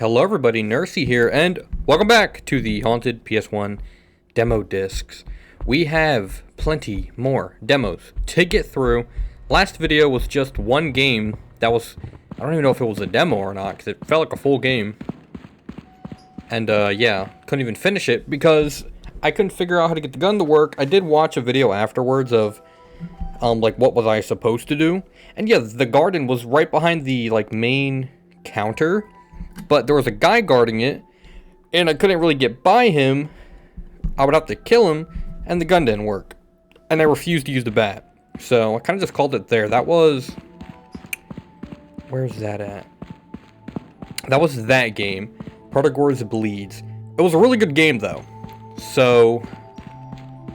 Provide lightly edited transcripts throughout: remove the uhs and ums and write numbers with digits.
Hello everybody, Nursey here, and welcome back to the Haunted PS1 demo discs. We have plenty more demos to get through. Last video was just one game that was, I don't even know if it was a demo or not, because it felt like a full game. And yeah, couldn't even finish it because I couldn't figure out how to get the gun to work. I did watch a video afterwards of, like, what was I supposed to do. And yeah, the garden was right behind the, like, main counter. But there was a guy guarding it, and I couldn't really get by him. I would have to kill him, and the gun didn't work. And I refused to use the bat. So I kind of just called it there. That was... Where's that at? That was that game. Protagoras Bleeds. It was a really good game, though. So,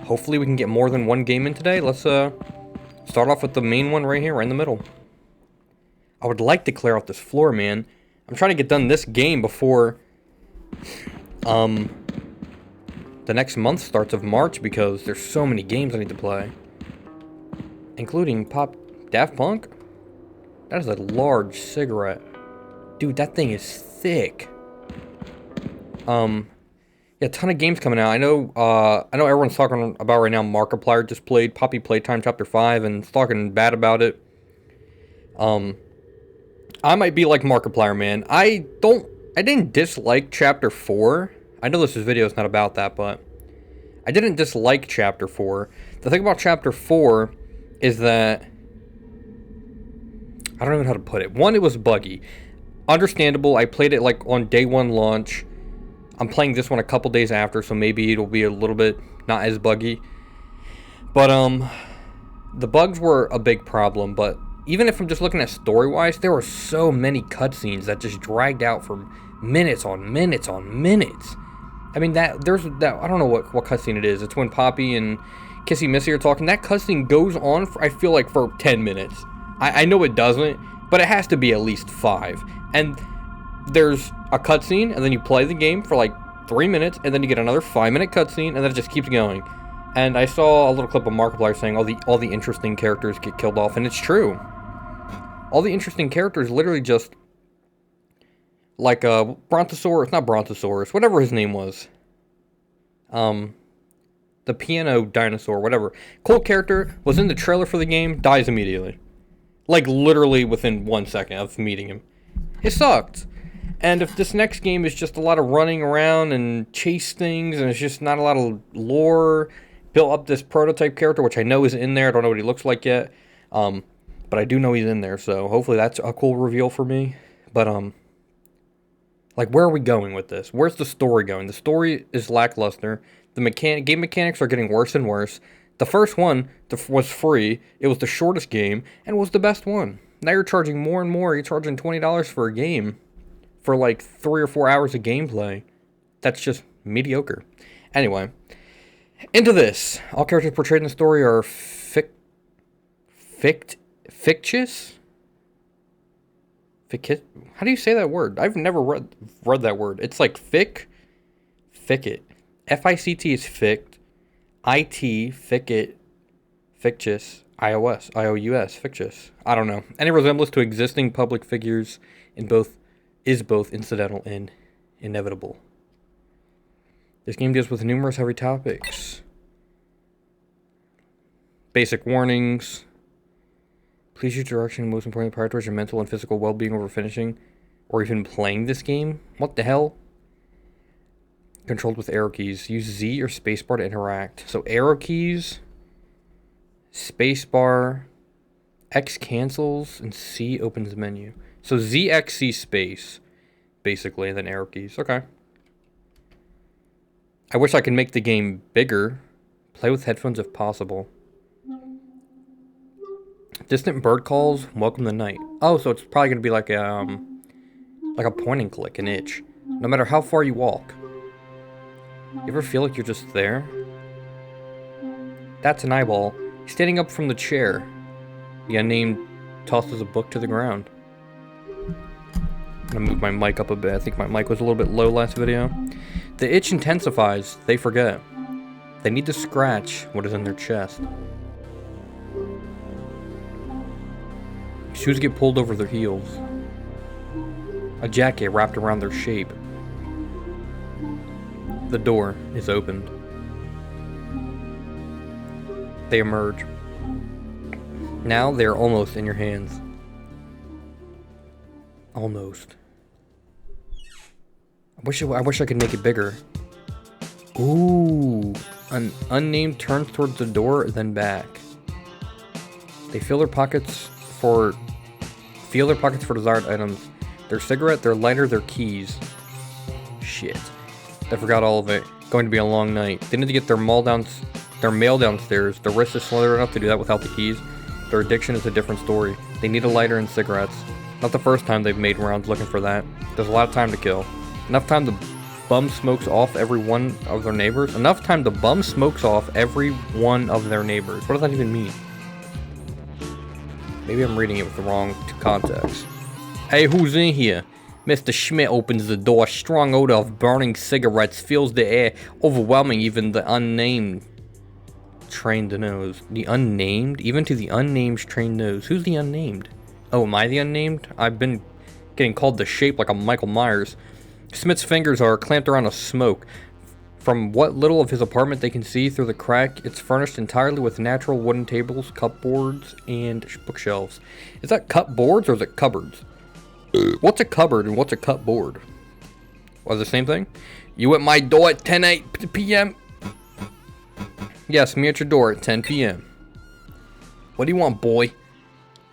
hopefully we can get more than one game in today. Let's start off with the main one right here, right in the middle. I would like to clear out this floor, man. I'm trying to get done this game before the next month starts of March because there's so many games I need to play. Including Daft Punk? That is a large cigarette. Dude, that thing is thick. Yeah, a ton of games coming out. I know everyone's talking about right now Markiplier just played Poppy Playtime Chapter 5 and talking bad about it. I might be like Markiplier, man. I didn't dislike Chapter 4. I know this video is not about that, but I didn't dislike Chapter 4. The thing about Chapter 4 is that I don't even know how to put it. One, it was buggy. Understandable. I played it like on day one launch. I'm playing this one a couple days after, so maybe it'll be a little bit not as buggy. But the bugs were a big problem, but even if I'm just looking at story-wise, there were so many cutscenes that just dragged out for minutes on minutes on minutes. I mean, I don't know what cutscene it is. It's when Poppy and Kissy Missy are talking. That cutscene goes on, I feel like, for 10 minutes. I know it doesn't, but it has to be at least 5. And there's a cutscene, and then you play the game for like 3 minutes, and then you get another 5-minute cutscene, and then it just keeps going. And I saw a little clip of Markiplier saying all the interesting characters get killed off, and it's true. All the interesting characters literally just like Brontosaurus, not Brontosaurus, whatever his name was. The piano dinosaur, whatever. Cool character was in the trailer for the game, dies immediately. Like literally within 1 second of meeting him. It sucked. And if this next game is just a lot of running around and chase things and it's just not a lot of lore, built up this prototype character, which I know is in there. I don't know what he looks like yet. But I do know he's in there, so hopefully that's a cool reveal for me. But, like, where are we going with this? Where's the story going? The story is lackluster. The game mechanics are getting worse and worse. The first one was free. It was the shortest game, and was the best one. Now you're charging more and more. You're charging $20 for a game for, like, 3 or 4 hours of gameplay. That's just mediocre. Anyway, into this. All characters portrayed in the story are fictitious? How do you say that word? I've never read that word. It's like ficit. F-I-C-T is fict. I-T, ficit, fictitious. I-O-U-S, fictitious. I don't know. Any resemblance to existing public figures is both incidental and inevitable. This game deals with numerous heavy topics. Basic warnings. Please use direction, most importantly, prioritize your mental and physical well-being over finishing or even playing this game. What the hell? Controlled with arrow keys. Use Z or spacebar to interact. So arrow keys, spacebar, X cancels, and C opens the menu. So Z, X, C, space, basically, and then arrow keys. Okay. I wish I could make the game bigger. Play with headphones if possible. Distant bird calls, welcome the night. Oh, so it's probably going to be like a point and click, an itch. No matter how far you walk. You ever feel like you're just there? That's an eyeball. Standing up from the chair. The unnamed tosses a book to the ground. I'm going to move my mic up a bit. I think my mic was a little bit low last video. The itch intensifies. They forget. They need to scratch what is in their chest. Shoes get pulled over their heels. a jacket wrapped around their shape. The door is opened. They emerge. Now they're almost in your hands. Almost. I wish I could make it bigger. Ooh. An unnamed turns towards the door, then back. They feel their pockets for desired items. Their cigarette, their lighter, their keys. Shit. I forgot all of it. Going to be a long night. They need to get their mail downstairs. Their wrist is slender enough to do that without the keys. Their addiction is a different story. They need a lighter and cigarettes. Not the first time they've made rounds looking for that. There's a lot of time to kill. Enough time the bum smokes off every one of their neighbors. Enough time the bum smokes off every one of their neighbors. What does that even mean? Maybe I'm reading it with the wrong context. Hey, who's in here? Mr. Schmidt opens the door. Strong odor of burning cigarettes fills the air, overwhelming even the unnamed trained nose. The unnamed? Even to the unnamed trained nose. Who's the unnamed? Oh, am I the unnamed? I've been getting called the shape like a Michael Myers. Smith's fingers are clamped around a smoke. From what little of his apartment they can see through the crack, it's furnished entirely with natural wooden tables, cupboards, and bookshelves. Is that cupboards or is it cupboards? What's a cupboard and what's a cupboard? What, the same thing? You at my door at 10 p.m.? Yes, me at your door at 10 p.m. What do you want, boy?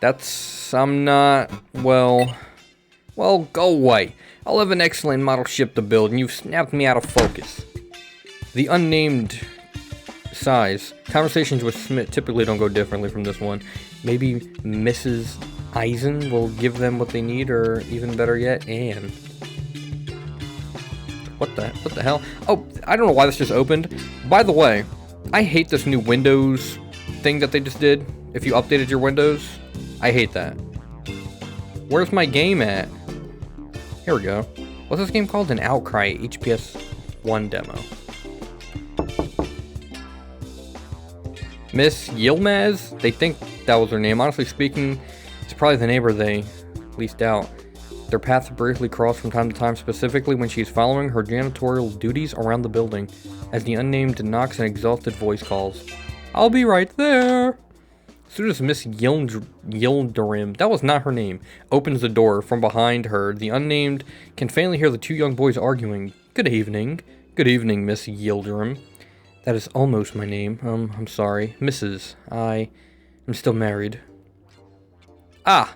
I'm not, well, go away. I'll have an excellent model ship to build and you've snapped me out of focus. The unnamed sighs. Conversations with Smith typically don't go differently from this one. Maybe Mrs. Eisen will give them what they need, or even better yet, Anne. What the hell? Oh, I don't know why this just opened. By the way, I hate this new Windows thing that they just did. If you updated your Windows, I hate that. Where's my game at? Here we go. What's this game called? An Outcry HPS 1 demo. Miss Yilmaz? They think that was her name. Honestly speaking, it's probably the neighbor they leased out. Their paths briefly cross from time to time, specifically when she's following her janitorial duties around the building. As the unnamed knocks, an exhausted voice calls, "I'll be right there." As soon as Miss Yildirim, that was not her name, opens the door from behind her, the unnamed can faintly hear the two young boys arguing. Good evening, Miss Yildirim. That is almost my name. I'm sorry. Mrs. I am still married. Ah!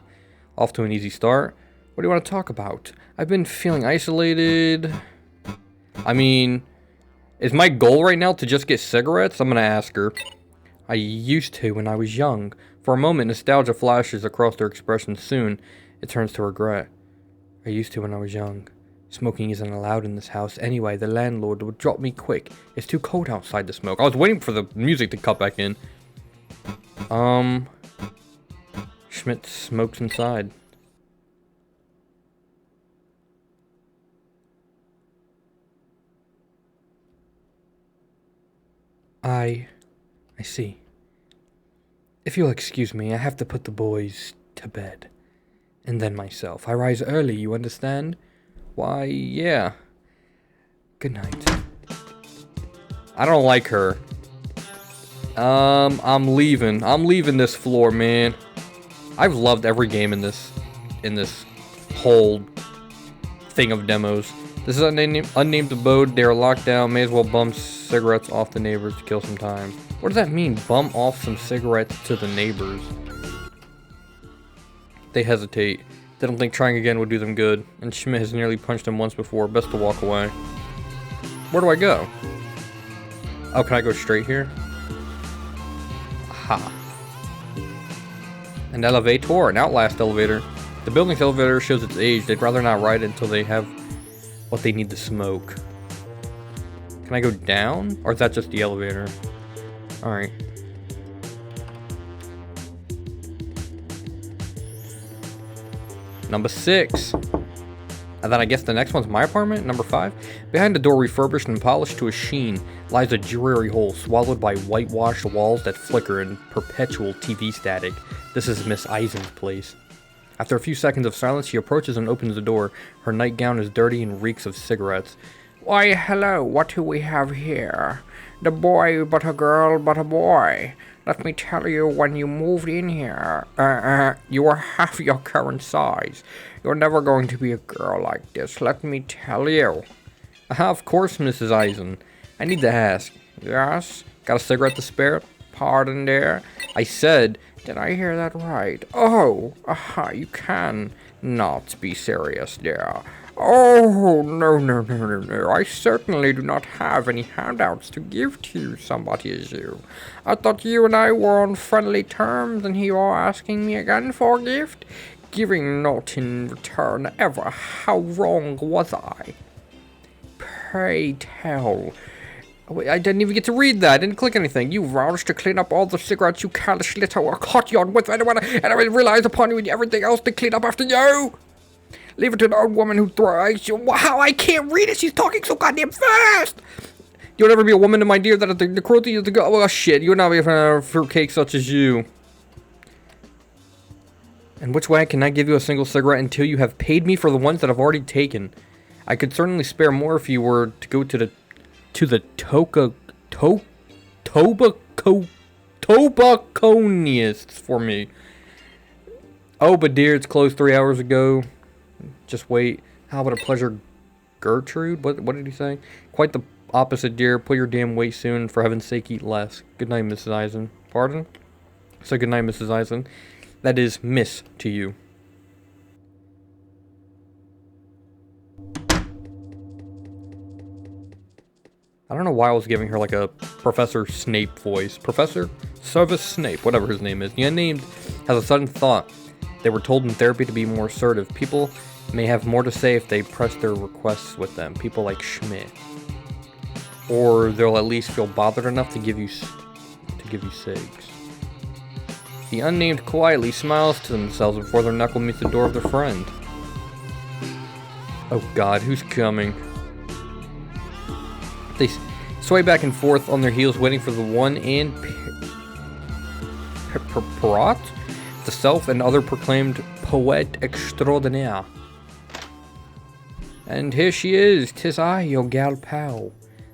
Off to an easy start. What do you want to talk about? I've been feeling isolated. I mean, is my goal right now to just get cigarettes? I'm gonna ask her. I used to when I was young. For a moment, nostalgia flashes across their expressions. Soon, it turns to regret. I used to when I was young. Smoking isn't allowed in this house anyway. The landlord would drop me quick. It's too cold outside to smoke. I was waiting for the music to cut back in. Schmidt smokes inside. I see. If you'll excuse me, I have to put the boys to bed. And then myself. I rise early, you understand? Why, yeah. Good night. I don't like her. I'm leaving. I'm leaving this floor, man. I've loved every game in this whole thing of demos. This is an unnamed abode. They are locked down. May as well bum cigarettes off the neighbors to kill some time. What does that mean? Bum off some cigarettes to the neighbors. They hesitate. They don't think trying again would do them good. And Schmidt has nearly punched him once before. Best to walk away. Where do I go? Oh, can I go straight here? Aha. An elevator, an Outlast elevator. The building's elevator shows its age. They'd rather not ride it until they have what they need to smoke. Can I go down? Or is that just the elevator? Alright. Number 6. And then I guess the next one's my apartment, number 5. Behind the door, refurbished and polished to a sheen, lies a dreary hole swallowed by whitewashed walls that flicker in perpetual TV static. This is Miss Eisen's place. After a few seconds of silence, she approaches and opens the door. Her nightgown is dirty and reeks of cigarettes. Why, hello, what do we have here? The boy, but a girl, but a boy. Let me tell you, when you moved in here, you were half your current size. You're never going to be a girl like this, let me tell you. Of course, Mrs. Eisen. I need to ask. Yes? Got a cigarette to spare? Pardon there? I said... Did I hear that right? Oh, you can not be serious there. Oh, no. I certainly do not have any handouts to give to somebody as you. I thought you and I were on friendly terms, and you are asking me again for a gift? Giving naught in return ever. How wrong was I? Pray tell. Wait, I didn't even get to read that. I didn't click anything. You vouched to clean up all the cigarettes you careless little were caught you on with, and I relied upon you and everything else to clean up after you. Leave it to the old woman who thrives. Wow, I can't read it. She's talking so goddamn fast. You'll never be a woman, my dear. That the cruelty is the go. Oh shit! You'll not be a fruitcake such as you. And which way can I give you a single cigarette until you have paid me for the ones that I've already taken? I could certainly spare more if you were to go to the tobacconists for me. Oh, but dear, it's closed 3 hours ago. Just wait. How about a pleasure, Gertrude? What did he say? Quite the opposite, dear. Pull your damn weight soon. For heaven's sake, eat less. Good night, Mrs. Eisen. Pardon? So good night, Mrs. Eisen. That is miss to you. I don't know why I was giving her like a Professor Snape voice. Professor Severus Snape, whatever his name is. The unnamed has a sudden thought. They were told in therapy to be more assertive. People may have more to say if they press their requests with them. People like Schmidt. Or they'll at least feel bothered enough to give you cigs. The unnamed quietly smiles to themselves before their knuckle meets the door of their friend. Oh god, who's coming? They sway back and forth on their heels, waiting for the one and Perrot, the self and other proclaimed poet extraordinaire. And here she is, 'tis I, your gal pal.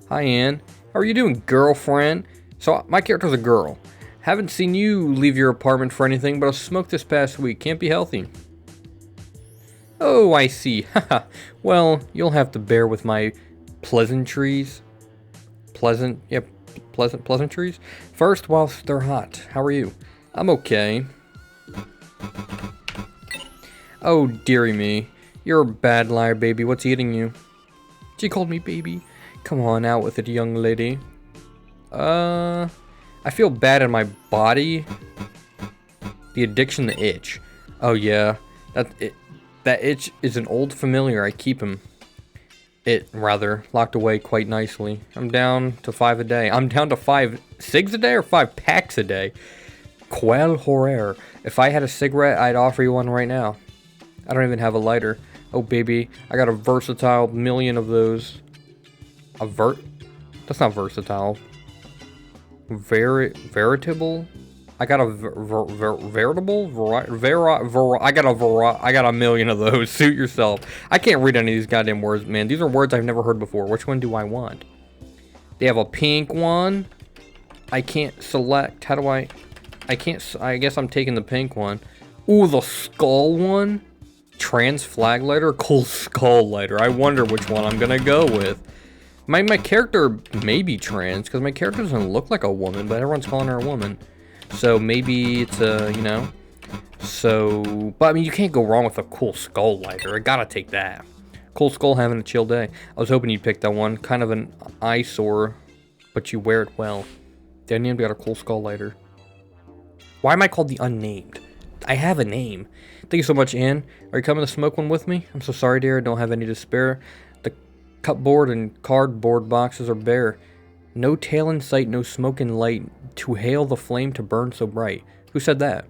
Hi, Anne. How are you doing, girlfriend? So, my character's a girl. Haven't seen you leave your apartment for anything but a smoke this past week. Can't be healthy. Oh, I see. Haha. Well, you'll have to bear with my pleasantries. Pleasantries. First, whilst they're hot. How are you? I'm okay. Oh, dearie me. You're a bad liar, baby. What's eating you? She called me baby. Come on, out with it, young lady. I feel bad in my body. The addiction to itch. Oh, yeah. That itch is an old familiar. I keep him. Locked away quite nicely. I'm down to 5 a day. I'm down to 5 cigs a day or 5 packs a day. Quel horror. If I had a cigarette, I'd offer you one right now. I don't even have a lighter. Oh, baby. I got a versatile million of those. That's not versatile. Veritable? I got a veritable? I got a million of those. Suit yourself. I can't read any of these goddamn words, man. These are words I've never heard before. Which one do I want? They have a pink one. I can't select. How do I can't. I guess I'm taking the pink one. Ooh, the skull one. Trans flag lighter, cool skull lighter. I wonder which one I'm gonna go with. My character may be trans because my character doesn't look like a woman, but everyone's calling her a woman. So maybe it's a, you know. So, but I mean, you can't go wrong with a cool skull lighter. I gotta take that. Cool skull having a chill day. I was hoping you'd pick that one. Kind of an eyesore, but you wear it well. The unnamed got a cool skull lighter. Why am I called the unnamed? I have a name. Thank you so much, Anne. Are you coming to smoke one with me? I'm so sorry, dear. I don't have any to spare. The cupboard and cardboard boxes are bare. No tail in sight, no smoke in light, to hail the flame to burn so bright. Who said that?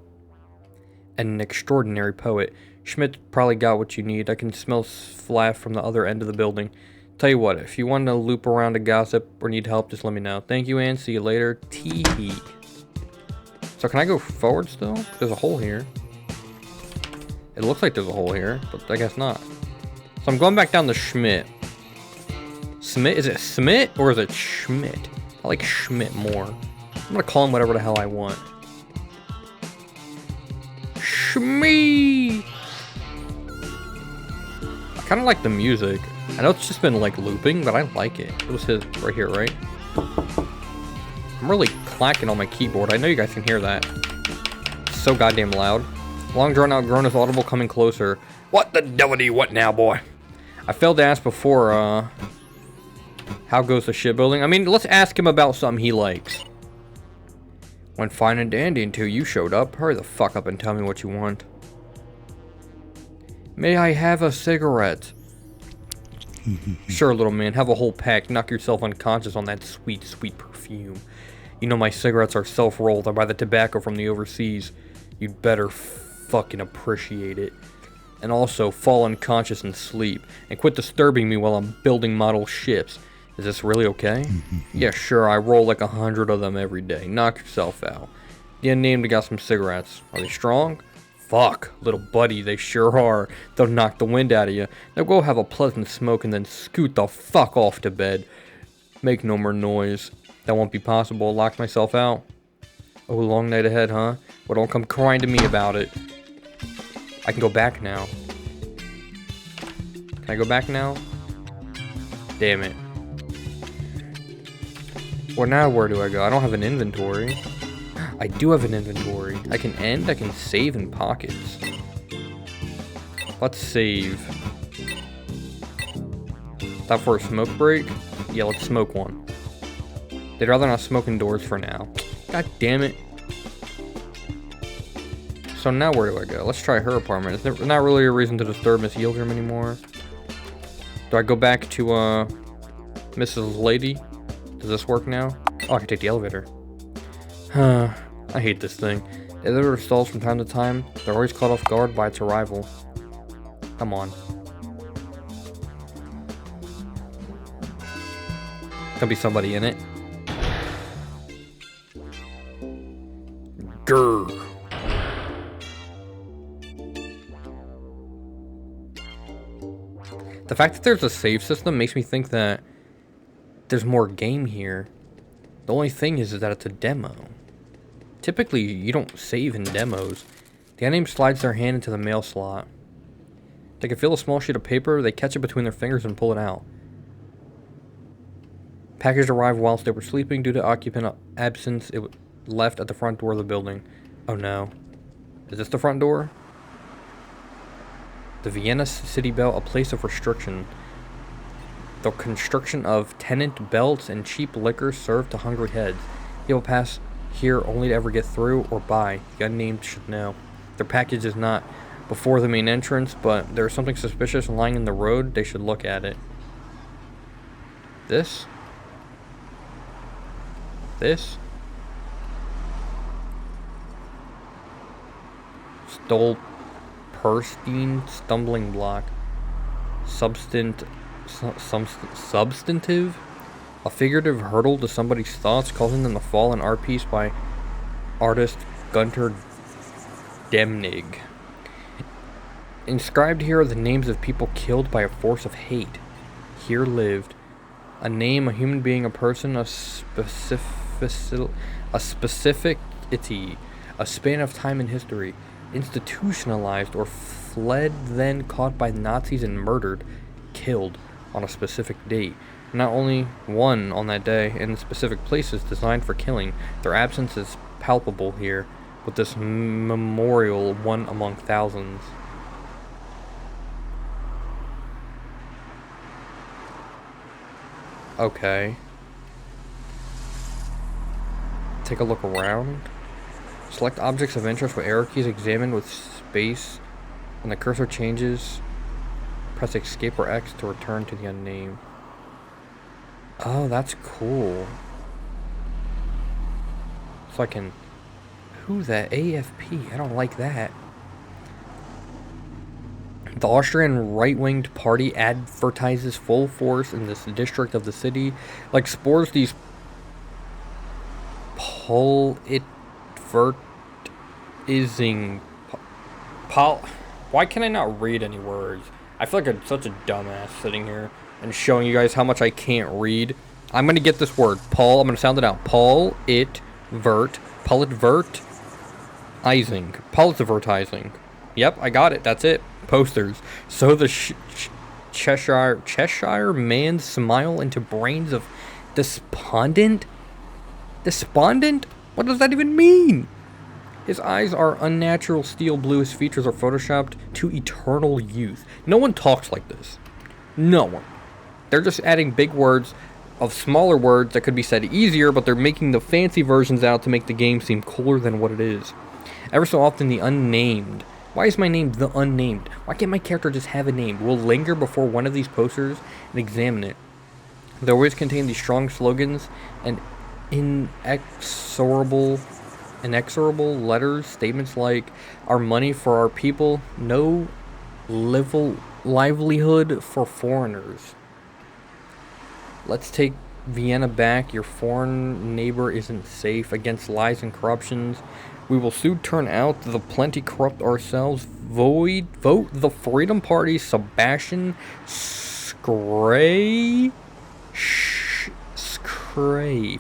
An extraordinary poet. Schmidt probably got what you need. I can smell flaff from the other end of the building. Tell you what, if you want to loop around to gossip or need help, just let me know. Thank you, Anne. See you later. Tee-hee. So can I go forward still? There's a hole here. It looks like there's a hole here, but I guess not. So I'm going back down to Schmidt. Schmidt? Is it Schmidt or is it Schmidt? I like Schmidt more. I'm gonna call him whatever the hell I want. Schmee! I kind of like the music. I know it's just been like looping, but I like it. It was his right here, right? I'm really clacking on my keyboard. I know you guys can hear that. It's so goddamn loud. Long drawn out groan is audible coming closer. What the devil do you want now, boy? I failed to ask before, how goes the shipbuilding? I mean, let's ask him about something he likes. When fine and dandy until you showed up. Hurry the fuck up and tell me what you want. May I have a cigarette? Sure, little man, have a whole pack. Knock yourself unconscious on that sweet, sweet perfume. You know my cigarettes are self-rolled. I buy the tobacco from the overseas. You'd better fucking appreciate it. And also, fall unconscious and sleep. And quit disturbing me while I'm building model ships. Is this really okay? Yeah, sure, I roll like 100 of them every day. Knock yourself out. Yeah, named got some cigarettes. Are they strong? Fuck, little buddy, they sure are. They'll knock the wind out of you. Now go have a pleasant smoke and then scoot the fuck off to bed. Make no more noise. That won't be possible. Lock myself out. Oh, long night ahead, huh? Well, don't come crying to me about it. I can go back now. Can I go back now? Damn it. Well, now where do I go? I don't have an inventory. I do have an inventory. I can end, I can save in pockets. Let's save. Stop for a smoke break? Yeah, let's smoke one. They'd rather not smoke indoors for now. God damn it. So now where do I go? Let's try her apartment. It's not really a reason to disturb Miss Yieldrum anymore. Do I go back to, Mrs. Lady? Does this work now? Oh, I can take the elevator. I hate this thing. The elevator stalls from time to time. They're always caught off guard by its arrival. Come on. Could be somebody in it. Grr. The fact that there's a save system makes me think that there's more game here. The only thing is that it's a demo. Typically, you don't save in demos. The unnamed slides their hand into the mail slot. They can feel a small sheet of paper, they catch it between their fingers and pull it out. Package arrived whilst they were sleeping due to occupant absence. It left at the front door of the building. Oh no. Is this the front door? The Vienna City Belt, a place of restriction. The construction of tenant belts and cheap liquor served to hungry heads. He will pass here only to ever get through or buy. The unnamed should know. Their package is not before the main entrance, but there's something suspicious lying in the road. They should look at it. This? This? Stole Perstein stumbling block. Substantive? A figurative hurdle to somebody's thoughts, causing them to fall. An art piece by artist Gunter Demnig. Inscribed here are the names of people killed by a force of hate. Here lived. A name, a human being, a person, a specificity, a span of time in history. Institutionalized or fled, then caught by Nazis and murdered, killed on a specific date. Not only one on that day in specific places designed for killing. Their absence is palpable here, with this memorial one among thousands. Okay. Take a look around. Select objects of interest with arrow keys examined with space. When the cursor changes, press escape or X to return to the unnamed. Oh, that's cool. So I can... Who's that? AFP. I don't like that. The Austrian right-winged party advertises full force in this district of the city. Like spores these... Why can I not read any words? I feel like I'm such a dumbass sitting here and showing you guys how much I can't read. I'm gonna get this word. Paul, I'm gonna sound it out. Politvertising. Yep, I got it. That's it. Posters. So the Cheshire man's smile into brains of despondent? Despondent? What does that even mean? His eyes are unnatural steel blue. His features are photoshopped to eternal youth. No one talks like this. No one. They're just adding big words of smaller words that could be said easier, but they're making the fancy versions out to make the game seem cooler than what it is. Ever so often, the unnamed. Why is my name the unnamed? Why can't my character just have a name? We'll linger before one of these posters and examine it. They always contain these strong slogans and inexorable letters, statements like, our money for our people, no livelihood for foreigners. Let's take Vienna back. Your foreign neighbor isn't safe against lies and corruptions. We will soon turn out the plenty corrupt ourselves. Vote the Freedom Party. Sebastian Scray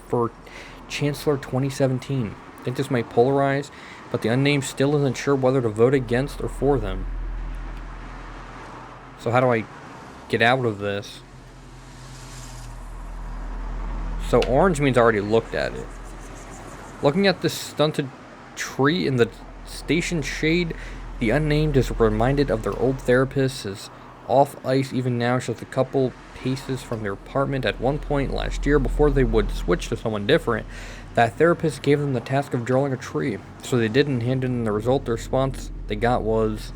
for Chancellor 2017. I think this might polarize, but the unnamed still isn't sure whether to vote against or for them. So how do I get out of this? So orange means I already looked at it. Looking at this stunted tree in the station shade, the unnamed is reminded of their old therapist. Is off ice even now, just a couple paces from their apartment. At one point last year, before they would switch to someone different, that therapist gave them the task of drawing a tree. So they did and handed in the result. The response they got was,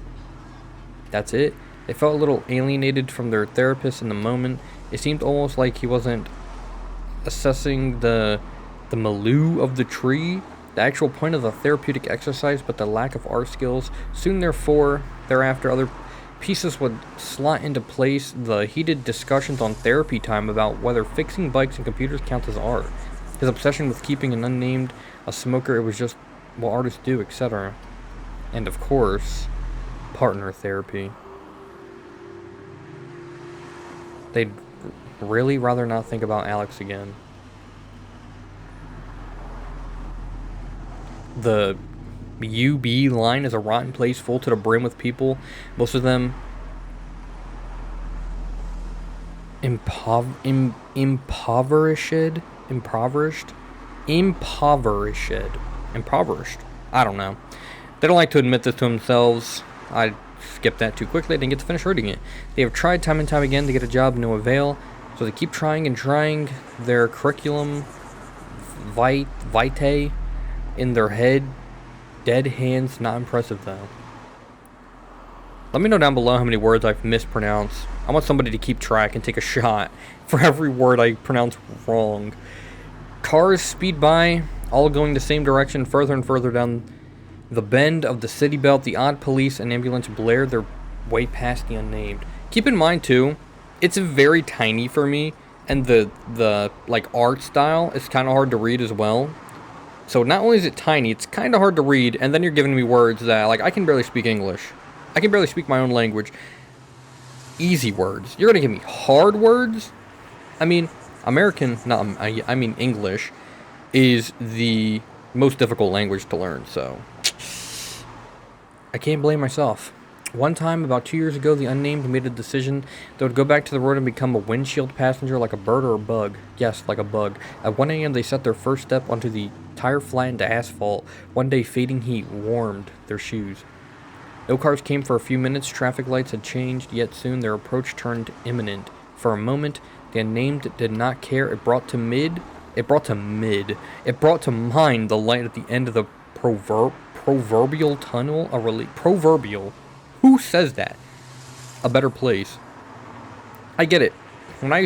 that's it. They felt a little alienated from their therapist in the moment. It seemed almost like he wasn't assessing the milieu of the tree, the actual point of the therapeutic exercise, but the lack of art skills. Soon thereafter, other pieces would slot into place. The heated discussions on therapy time about whether fixing bikes and computers count as art. His obsession with keeping an unnamed a smoker, it was just what artists do, etc. And of course, partner therapy. They'd really rather not think about Alex again. The UB line is a rotten place full to the brim with people, most of them impoverished. I don't know. They don't like to admit this to themselves. I skipped that too quickly. I didn't get to finish reading it. They have tried time and time again to get a job, no avail. So they keep trying and trying. Their curriculum vitae in their head, dead hands, not impressive though. Let me know down below how many words I've mispronounced. I want somebody to keep track and take a shot for every word I pronounce wrong. Cars speed by, all going the same direction, further and further down the bend of the city belt. The odd police and ambulance blare their way past the unnamed. Keep in mind too, it's very tiny for me, and the like art style is kind of hard to read as well. So not only is it tiny, it's kind of hard to read, and then you're giving me words that, like, I can barely speak English. I can barely speak my own language. Easy words. You're gonna give me hard words? I mean, I mean English is the most difficult language to learn, so I can't blame myself. One time, about 2 years ago, the unnamed made a decision they would go back to the road and become a windshield passenger like a bird or a bug. Yes, like a bug. At 1 a.m. they set their first step onto the tire-flattened asphalt. One day, fading heat warmed their shoes. No cars came for a few minutes. Traffic lights had changed, yet soon their approach turned imminent. For a moment, the unnamed did not care. It brought to mind the light at the end of the proverbial tunnel. Proverbial. Who says that? A better place. I get it. When I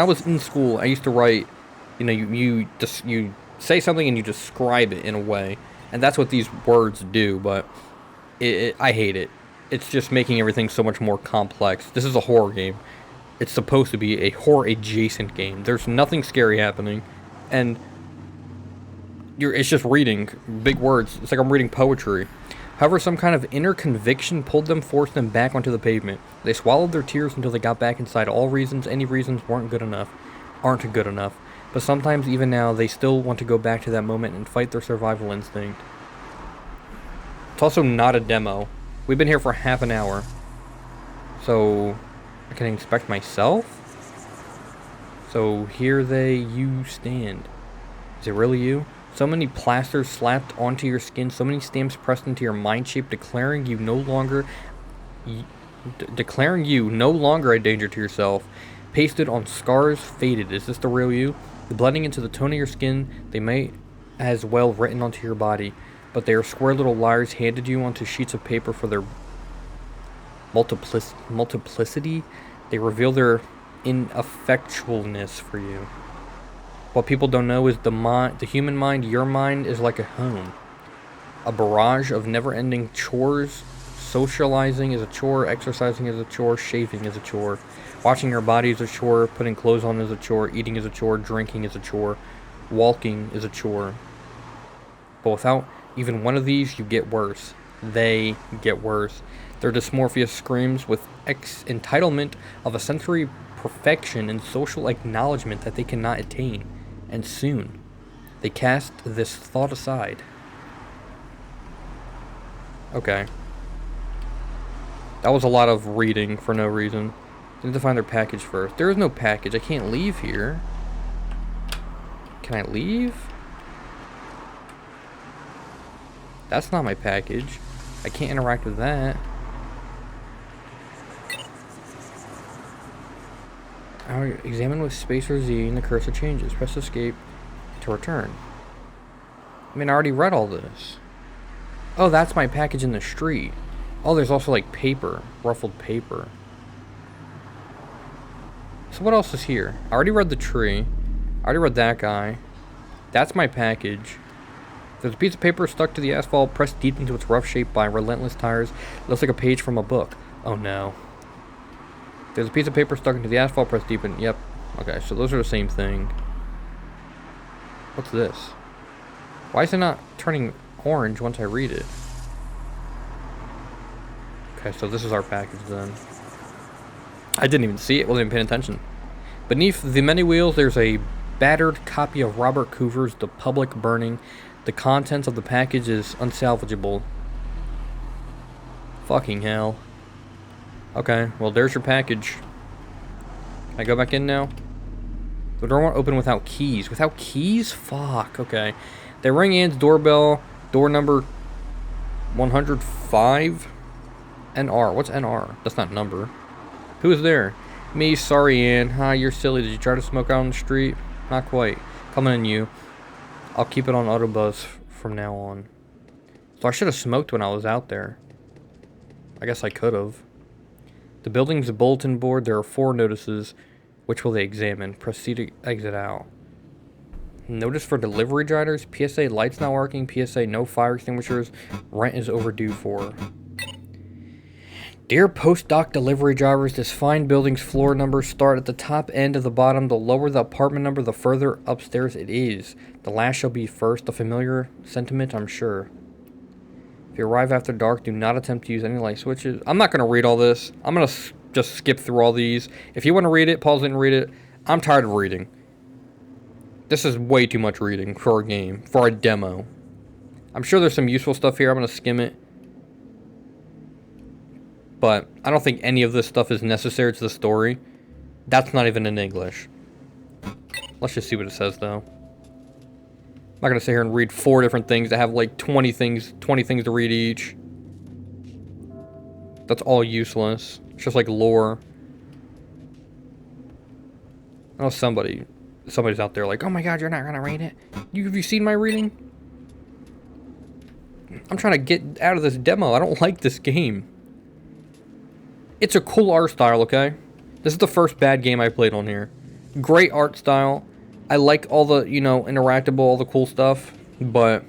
was in school, I used to write. You know, you say something and you describe it in a way, and that's what these words do. But I hate it. It's just making everything so much more complex. This is a horror game. It's supposed to be a horror adjacent game. There's nothing scary happening, and it's just reading big words. It's like I'm reading poetry. However, some kind of inner conviction pulled them, forced them back onto the pavement. They swallowed their tears until they got back inside. Any reasons aren't good enough. But sometimes, even now, they still want to go back to that moment and fight their survival instinct. It's also not a demo. We've been here for half an hour. So, I can inspect myself? So, here you stand. Is it really you? So many plasters slapped onto your skin, so many stamps pressed into your mind shape, declaring you no longer a danger to yourself. Pasted on scars, faded. Is this the real you? The blending into the tone of your skin, they may as well written onto your body, but they are square little liars handed you onto sheets of paper for their multiplicity. They reveal their ineffectualness for you. What people don't know is the human mind, your mind, is like a home. A barrage of never-ending chores. Socializing is a chore, exercising is a chore, shaving is a chore. Washing your body is a chore, putting clothes on is a chore, eating is a chore, drinking is a chore, walking is a chore. But without even one of these, you get worse. They get worse. Their dysmorphia screams with entitlement of a sensory perfection and social acknowledgement that they cannot attain. And soon, they cast this thought aside. Okay. That was a lot of reading for no reason. They need to find their package first. There is no package. I can't leave here. Can I leave? That's not my package. I can't interact with that. Examine with space or Z and the cursor changes. Press escape to return. I mean, I already read all this. Oh, that's my package in the street. Oh, there's also like paper. Ruffled paper. So what else is here? I already read the tree. I already read that guy. That's my package. There's a piece of paper stuck to the asphalt, pressed deep into its rough shape by relentless tires. It looks like a page from a book. Oh no. There's a piece of paper stuck into the asphalt, pressed deep in... Yep. Okay, so those are the same thing. What's this? Why is it not turning orange once I read it? Okay, so this is our package then. I didn't even see it, wasn't even paying attention. Beneath the many wheels, there's a battered copy of Robert Coover's The Public Burning. The contents of the package is unsalvageable. Fucking hell. Okay, well there's your package. Can I go back in now? The door won't open without keys. Without keys? Fuck, okay. They ring Ann's doorbell. Door number 105. NR. What's NR? That's not number. Who is there? Me, sorry Ann. Hi, you're silly. Did you try to smoke out on the street? Not quite. Coming in you. I'll keep it on Autobus from now on. So I should have smoked when I was out there. I guess I could have. The building's bulletin board. There are 4 notices. Which will they examine? Proceed to exit out. Notice for delivery drivers. PSA lights not working. PSA no fire extinguishers. Rent is overdue for. Dear postdoc delivery drivers, this fine building's floor numbers start at the top end of the bottom. The lower the apartment number, the further upstairs it is. The last shall be first. A familiar sentiment, I'm sure. If you arrive after dark, do not attempt to use any light switches. I'm not going to read all this. I'm going to just skip through all these. If you want to read it, pause it and read it. I'm tired of reading. This is way too much reading for a game, for a demo. I'm sure there's some useful stuff here. I'm going to skim it. But I don't think any of this stuff is necessary to the story. That's not even in English. Let's just see what it says, though. I'm not going to sit here and read 4 different things that have like 20 things to read each. That's all useless. It's just like lore. I know somebody's out there like, oh my god, you're not going to read it? Have you seen my reading? I'm trying to get out of this demo. I don't like this game. It's a cool art style, okay? This is the first bad game I played on here. Great art style. I like all the, interactable, all the cool stuff. But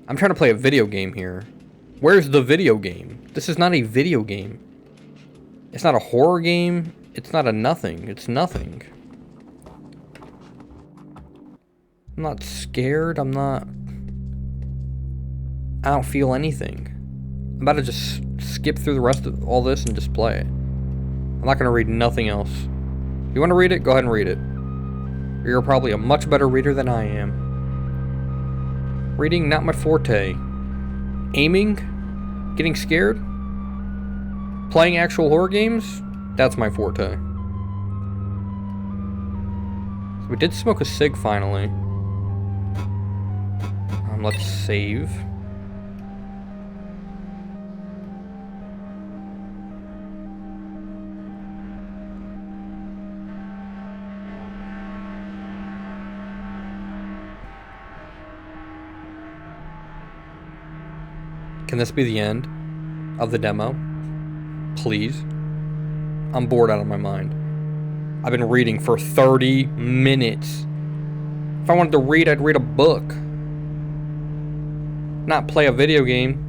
I'm trying to play a video game here. Where's the video game? This is not a video game. It's not a horror game. It's not a nothing. It's nothing. I'm not scared. I I don't feel anything. I'm about to just skip through the rest of all this and just play it. I'm not going to read nothing else. If you want to read it, go ahead and read it. You're probably a much better reader than I am. Reading, not my forte. Aiming, getting scared, playing actual horror games, that's my forte. So we did smoke a cig finally. Let's save. Can this be the end of the demo? Please. I'm bored out of my mind. I've been reading for 30 minutes. If I wanted to read, I'd read a book. Not play a video game.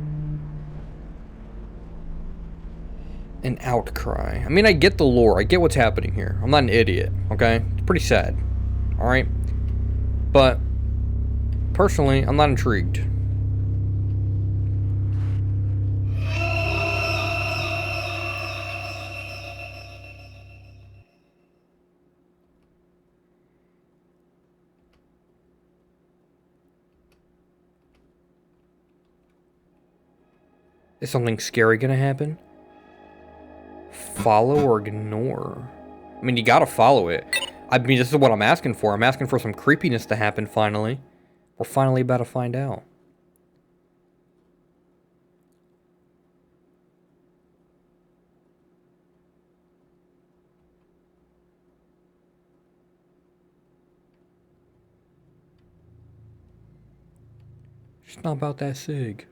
An outcry. I mean, I get the lore. I get what's happening here. I'm not an idiot, okay? It's pretty sad. Alright? But, personally, I'm not intrigued. Is something scary gonna happen? Follow or ignore? I mean, you gotta follow it. I mean, this is what I'm asking for. I'm asking for some creepiness to happen finally. We're finally about to find out. It's not about that cig.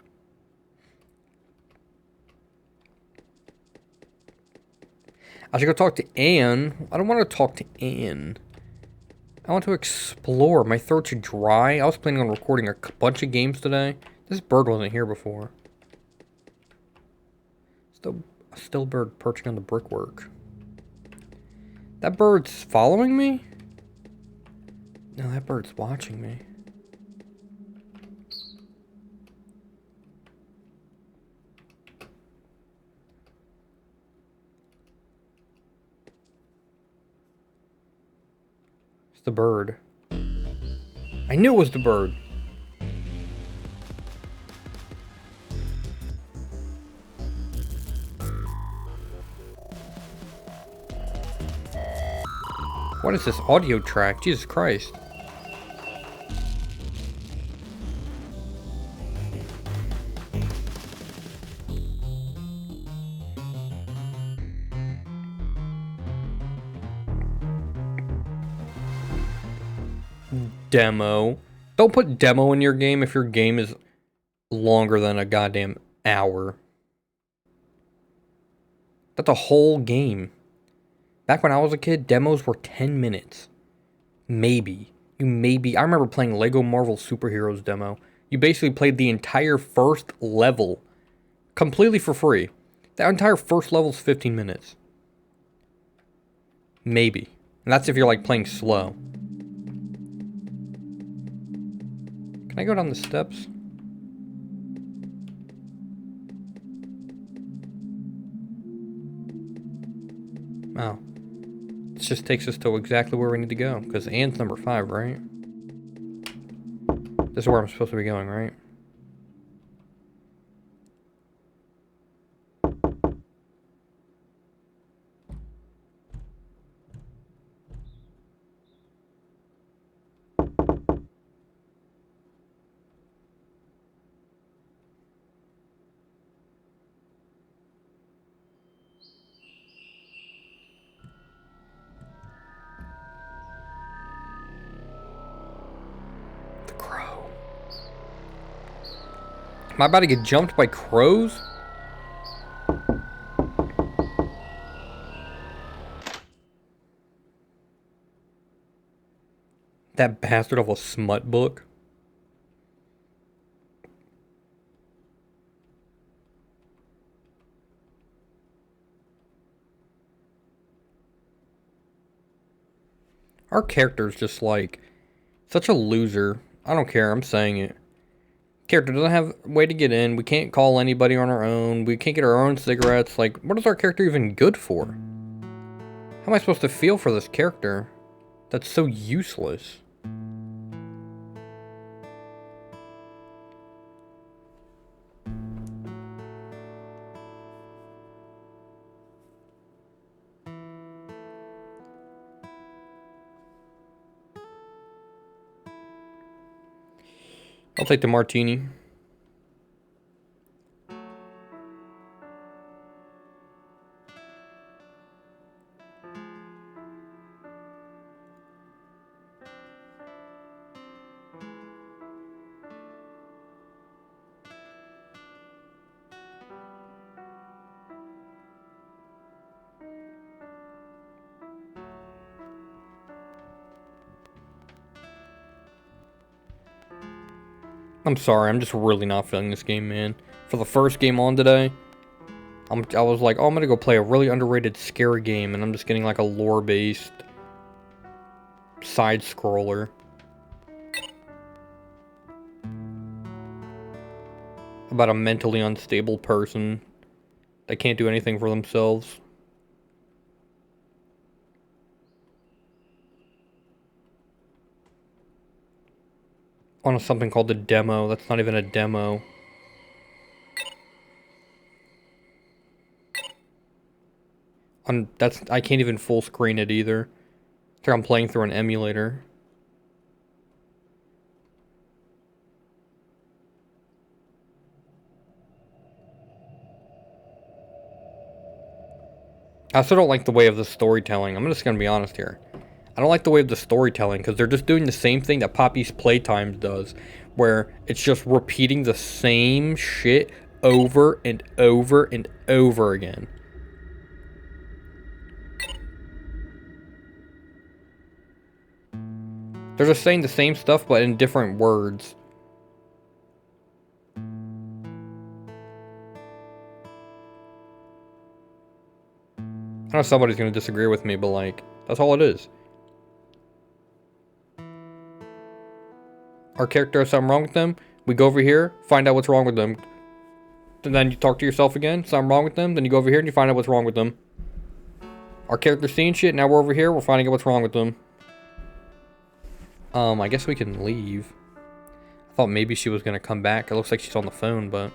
I should go talk to Anne. I don't want to talk to Anne. I want to explore. My throat's dry. I was planning on recording a bunch of games today. This bird wasn't here before. Still bird perching on the brickwork. That bird's following me? No, that bird's watching me. The bird. I knew it was the bird. What is this audio track? Jesus Christ. Demo. Don't put demo in your game if your game is longer than a goddamn hour. That's a whole game. Back when I was a kid, demos were 10 minutes. Maybe. I remember playing Lego Marvel Superheroes demo. You basically played the entire first level completely for free. That entire first level's 15 minutes. Maybe. And that's if you're like playing slow. Can I go down the steps? Oh. This just takes us to exactly where we need to go. Because Anne's number 5, right? This is where I'm supposed to be going, right? Am I about to get jumped by crows? That bastard of a smut book. Our character's just like such a loser. I don't care, I'm saying it. Character doesn't have a way to get in. We can't call anybody on our own. We can't get our own cigarettes. Like, what is our character even good for? How am I supposed to feel for this character? That's so useless. I'll take the martini. I'm sorry, I'm just really not feeling this game, man. For the first game on today, I was like, oh, I'm gonna go play a really underrated scary game, and I'm just getting like a lore-based side-scroller. About a mentally unstable person that can't do anything for themselves. On something called the demo. That's not even a demo. I can't even full screen it either. It's like I'm playing through an emulator. I also don't like the way of the storytelling. I'm just gonna be honest here. I don't like the way of the storytelling because they're just doing the same thing that Poppy's Playtime does, where it's just repeating the same shit over and over and over again. They're just saying the same stuff but in different words. I know somebody's gonna disagree with me, but like, that's all it is. Our character has something wrong with them. We go over here, find out what's wrong with them. And then you talk to yourself again, something wrong with them. Then you go over here and you find out what's wrong with them. Our character's seeing shit, now we're over here, we're finding out what's wrong with them. I guess we can leave. I thought maybe she was gonna come back. It looks like she's on the phone, but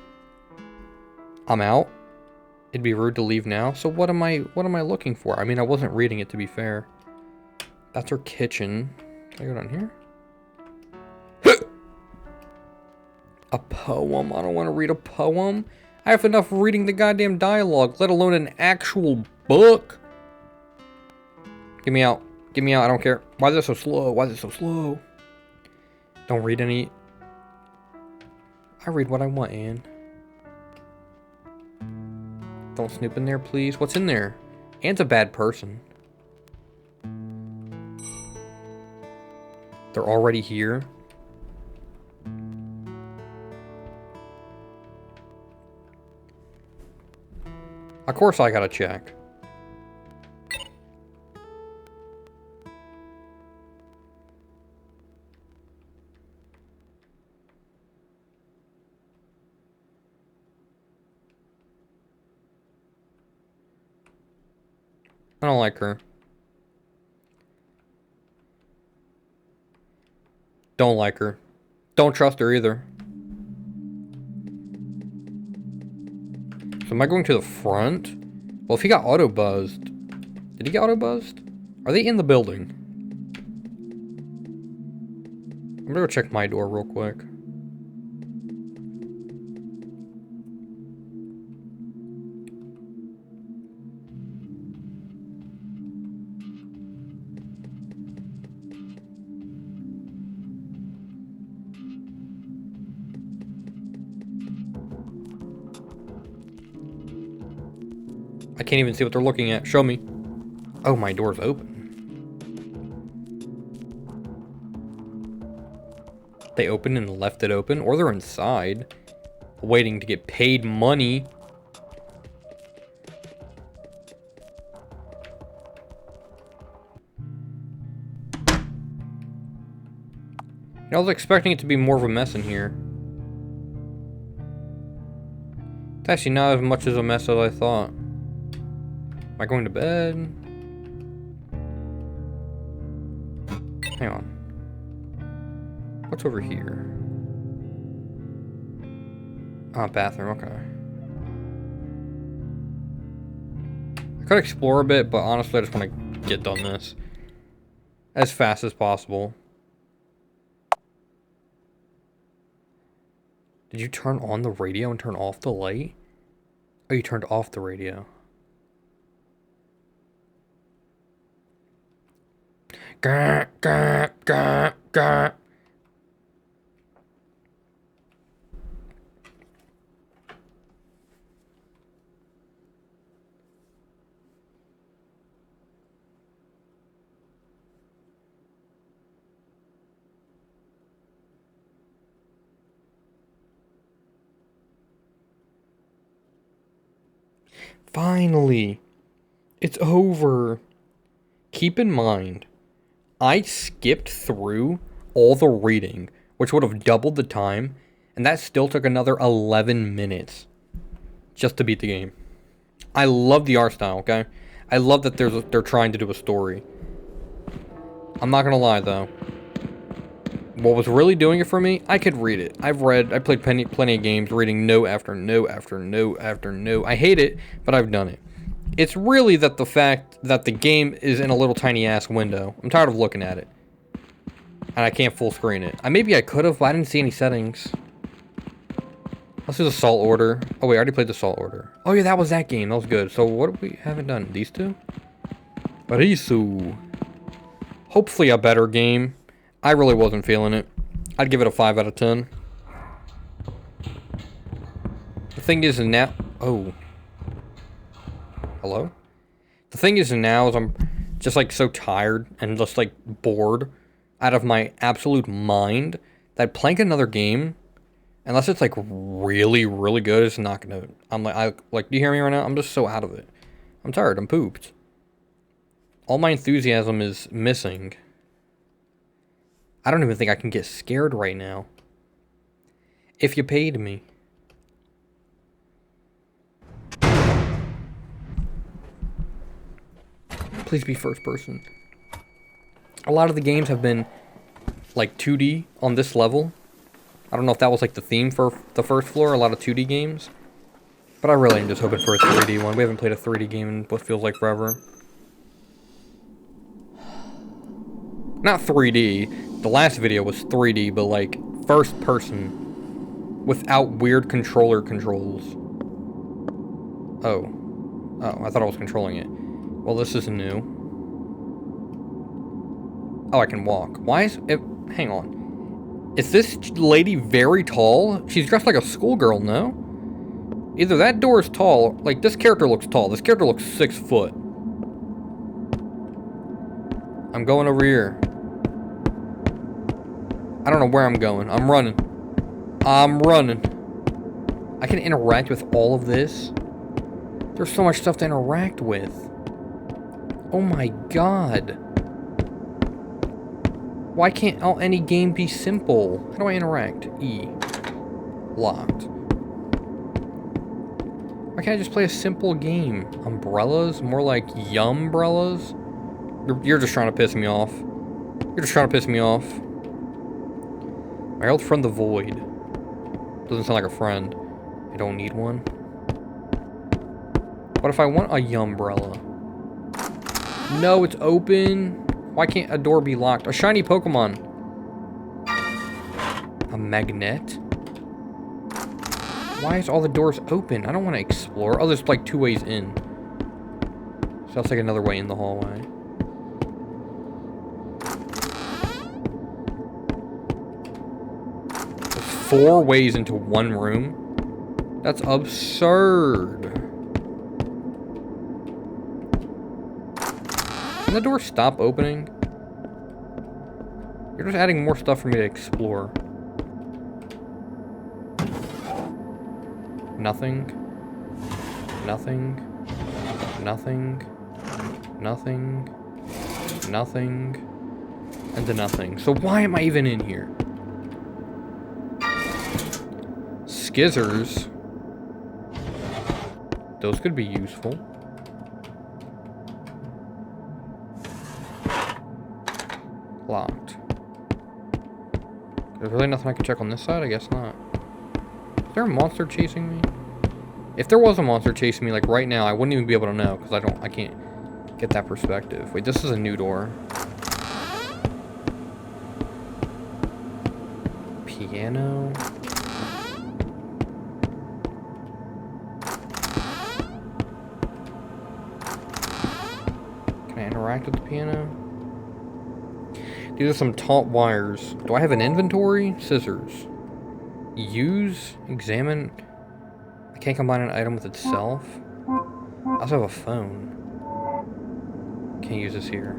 I'm out. It'd be rude to leave now. So what am I looking for? I mean, I wasn't reading it, to be fair. That's her kitchen. Can I go down here? A poem? I don't want to read a poem. I have enough reading the goddamn dialogue, let alone an actual book. Get me out. Get me out. I don't care. Why is it so slow? Why is it so slow? Don't read any. I read what I want, Anne. Don't snoop in there, please. What's in there? Anne's a bad person. They're already here. Of course I gotta check. I don't like her. Don't like her. Don't trust her either. So am I going to the front? Well, if he got auto-buzzed... Did he get auto-buzzed? Are they in the building? I'm gonna go check my door real quick. I can't even see what they're looking at. Show me. Oh, my door's open. They opened and left it open, or they're inside, waiting to get paid money. I was expecting it to be more of a mess in here. It's actually not as much as a mess as I thought. Am I going to bed? Hang on. What's over here? Ah, bathroom, okay. I could explore a bit, but honestly, I just want to get done this as fast as possible. Did you turn on the radio and turn off the light? Oh, you turned off the radio. Gah, gah, gah, gah. Finally, it's over. Keep in mind, I skipped through all the reading, which would have doubled the time, and that still took another 11 minutes just to beat the game. I love the art style, okay? I love that they're trying to do a story. I'm not gonna lie though. What was really doing it for me, I could read it. I played plenty of games reading note after note after note after note. I hate it, but I've done it. It's really that the fact that the game is in a little tiny ass window. I'm tired of looking at it. And I can't full screen it. Maybe I could have, but I didn't see any settings. Let's do the Salt Order. Oh wait, I already played the Salt Order. Oh yeah, that was that game. That was good. So what have we haven't done? These two? Risu. Hopefully a better game. I really wasn't feeling it. I'd give it a 5 out of 10. The thing is now... Oh. Hello? The thing is now is I'm just like so tired and just like bored out of my absolute mind that playing another game, unless it's like really, really good, it's not gonna... do you hear me right now? I'm just so out of it. I'm tired. I'm pooped. All my enthusiasm is missing. I don't even think I can get scared right now. If you paid me. Please be first person. A lot of the games have been like 2D on this level. I don't know if that was like the theme for the first floor, a lot of 2D games. But I really am just hoping for a 3D one. We haven't played a 3D game in what feels like forever. Not 3D. The last video was 3D, but like first person without weird controller controls. Oh, I thought I was controlling it. Well, this is new. Oh, I can walk. Why is it? Hang on. Is this lady very tall? She's dressed like a schoolgirl, no? Either that door is tall, like this character looks tall. This character looks 6 foot. I'm going over here. I don't know where I'm going. I'm running. I'm running. I can interact with all of this. There's so much stuff to interact with. Oh my god. Why can't any game be simple? How do I interact? E. Locked. Why can't I just play a simple game? Umbrellas? More like yumbrellas? You're just trying to piss me off. You're just trying to piss me off. My old friend the Void. Doesn't sound like a friend. I don't need one. What if I want a yumbrella? No, it's open. Why can't a door be locked? A shiny Pokemon. A magnet? Why is all the doors open? I don't want to explore. Oh, there's like 2 ways in. So that's like another way in the hallway. There's 4 ways into one room. That's absurd. Can the door stop opening? You're just adding more stuff for me to explore. Nothing. Nothing. Nothing. Nothing. Nothing. And to nothing. So why am I even in here? Skizzers. Those could be useful. Locked. There's really nothing I can check on this side? I guess not. Is there a monster chasing me? If there was a monster chasing me, like right now, I wouldn't even be able to know, because I can't get that perspective. Wait, this is a new door. Piano. Can I interact with the piano? These are some taut wires. Do I have an inventory? Scissors. Use? Examine? I can't combine an item with itself? I also have a phone. Can't use this here.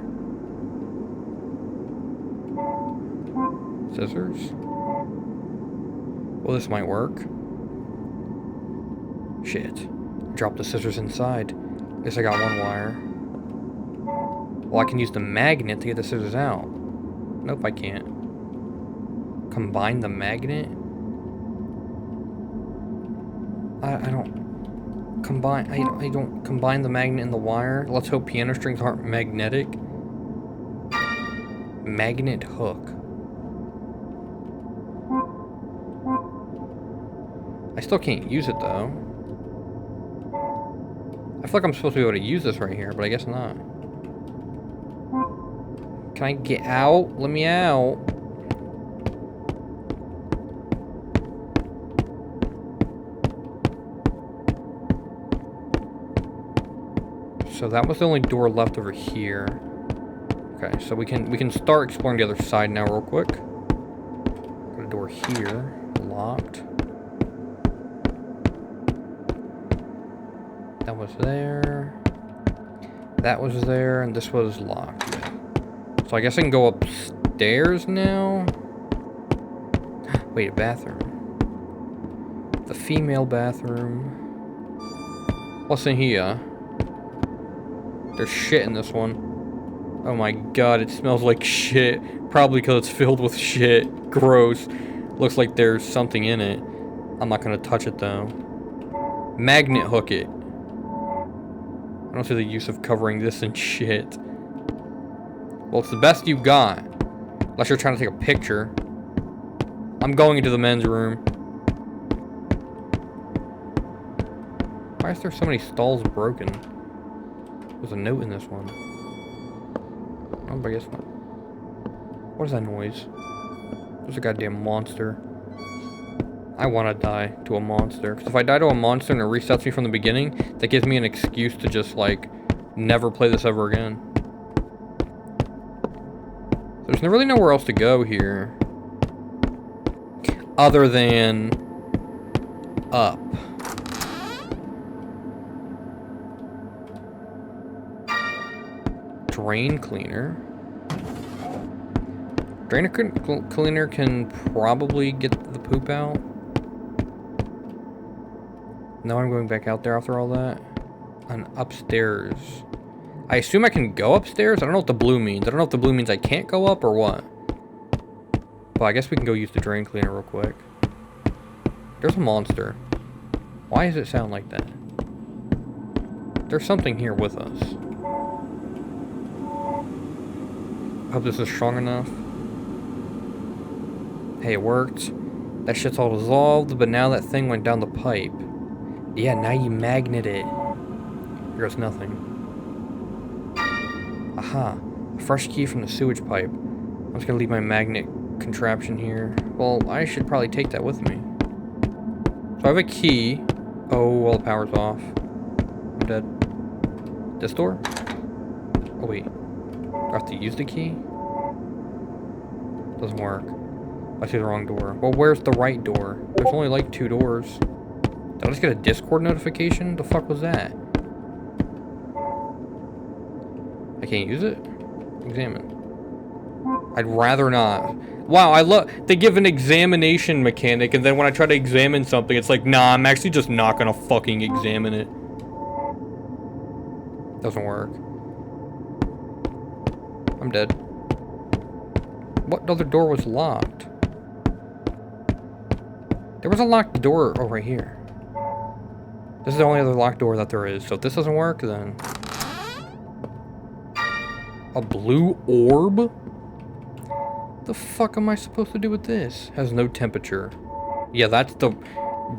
Scissors? Well, this might work. Shit. Drop the scissors inside. Guess I got one wire. Well, I can use the magnet to get the scissors out. Nope, I can't. Combine the magnet? I don't combine. I don't combine the magnet and the wire. Let's hope piano strings aren't magnetic. Magnet hook. I still can't use it though. I feel like I'm supposed to be able to use this right here, but I guess not. Can I get out? Let me out. So that was the only door left over here. Okay, so we can start exploring the other side now real quick. Got a door here, locked. That was there. That was there, and this was locked. So I guess I can go upstairs now. Wait, a bathroom. The female bathroom. What's in here? There's shit in this one. Oh my god, it smells like shit. Probably because it's filled with shit. Gross. Looks like there's something in it. I'm not gonna touch it though. Magnet hook it. I don't see the use of covering this in shit. Well, it's the best you got. Unless you're trying to take a picture. I'm going into the men's room. Why is there so many stalls broken? There's a note in this one. Oh, but I guess not. What is that noise? There's a goddamn monster. I want to die to a monster. Because if I die to a monster and it resets me from the beginning, that gives me an excuse to just, like, never play this ever again. There's really nowhere else to go here. Other than up. Drain cleaner. Drain cleaner can probably get the poop out. Now I'm going back out there after all that. And upstairs. I assume I can go upstairs? I don't know what the blue means. I don't know if the blue means I can't go up or what. But I guess we can go use the drain cleaner real quick. There's a monster. Why does it sound like that? There's something here with us. Hope this is strong enough. Hey, it worked. That shit's all dissolved, but now that thing went down the pipe. Yeah, now you magnet it. Here goes nothing. Aha. A fresh key from the sewage pipe. I'm just gonna leave my magnet contraption here. Well, I should probably take that with me. So I have a key. Oh, well, the power's off. I'm dead. This door? Oh, wait. Do I have to use the key? Doesn't work. I see the wrong door. Well, where's the right door? There's only like 2 doors. Did I just get a Discord notification? The fuck was that? I can't use it? Examine. I'd rather not. Wow, I love... They give an examination mechanic, and then when I try to examine something, it's like, nah, I'm actually just not gonna fucking examine it. Doesn't work. I'm dead. What other door was locked? There was a locked door... Oh, right here. This is the only other locked door that there is. So if this doesn't work, then... A blue orb? The fuck am I supposed to do with this? Has no temperature. Yeah, that's the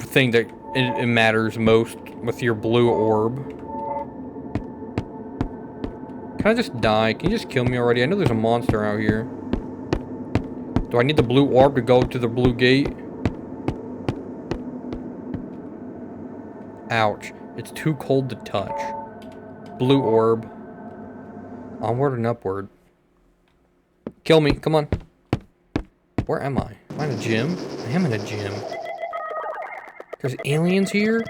thing that it matters most with your blue orb. Can I just die? Can you just kill me already? I know there's a monster out here. Do I need the blue orb to go to the blue gate? Ouch. It's too cold to touch. Blue orb. Onward and upward. Kill me. Come on. Where am I? Am I in a gym? I am in a gym. There's aliens here?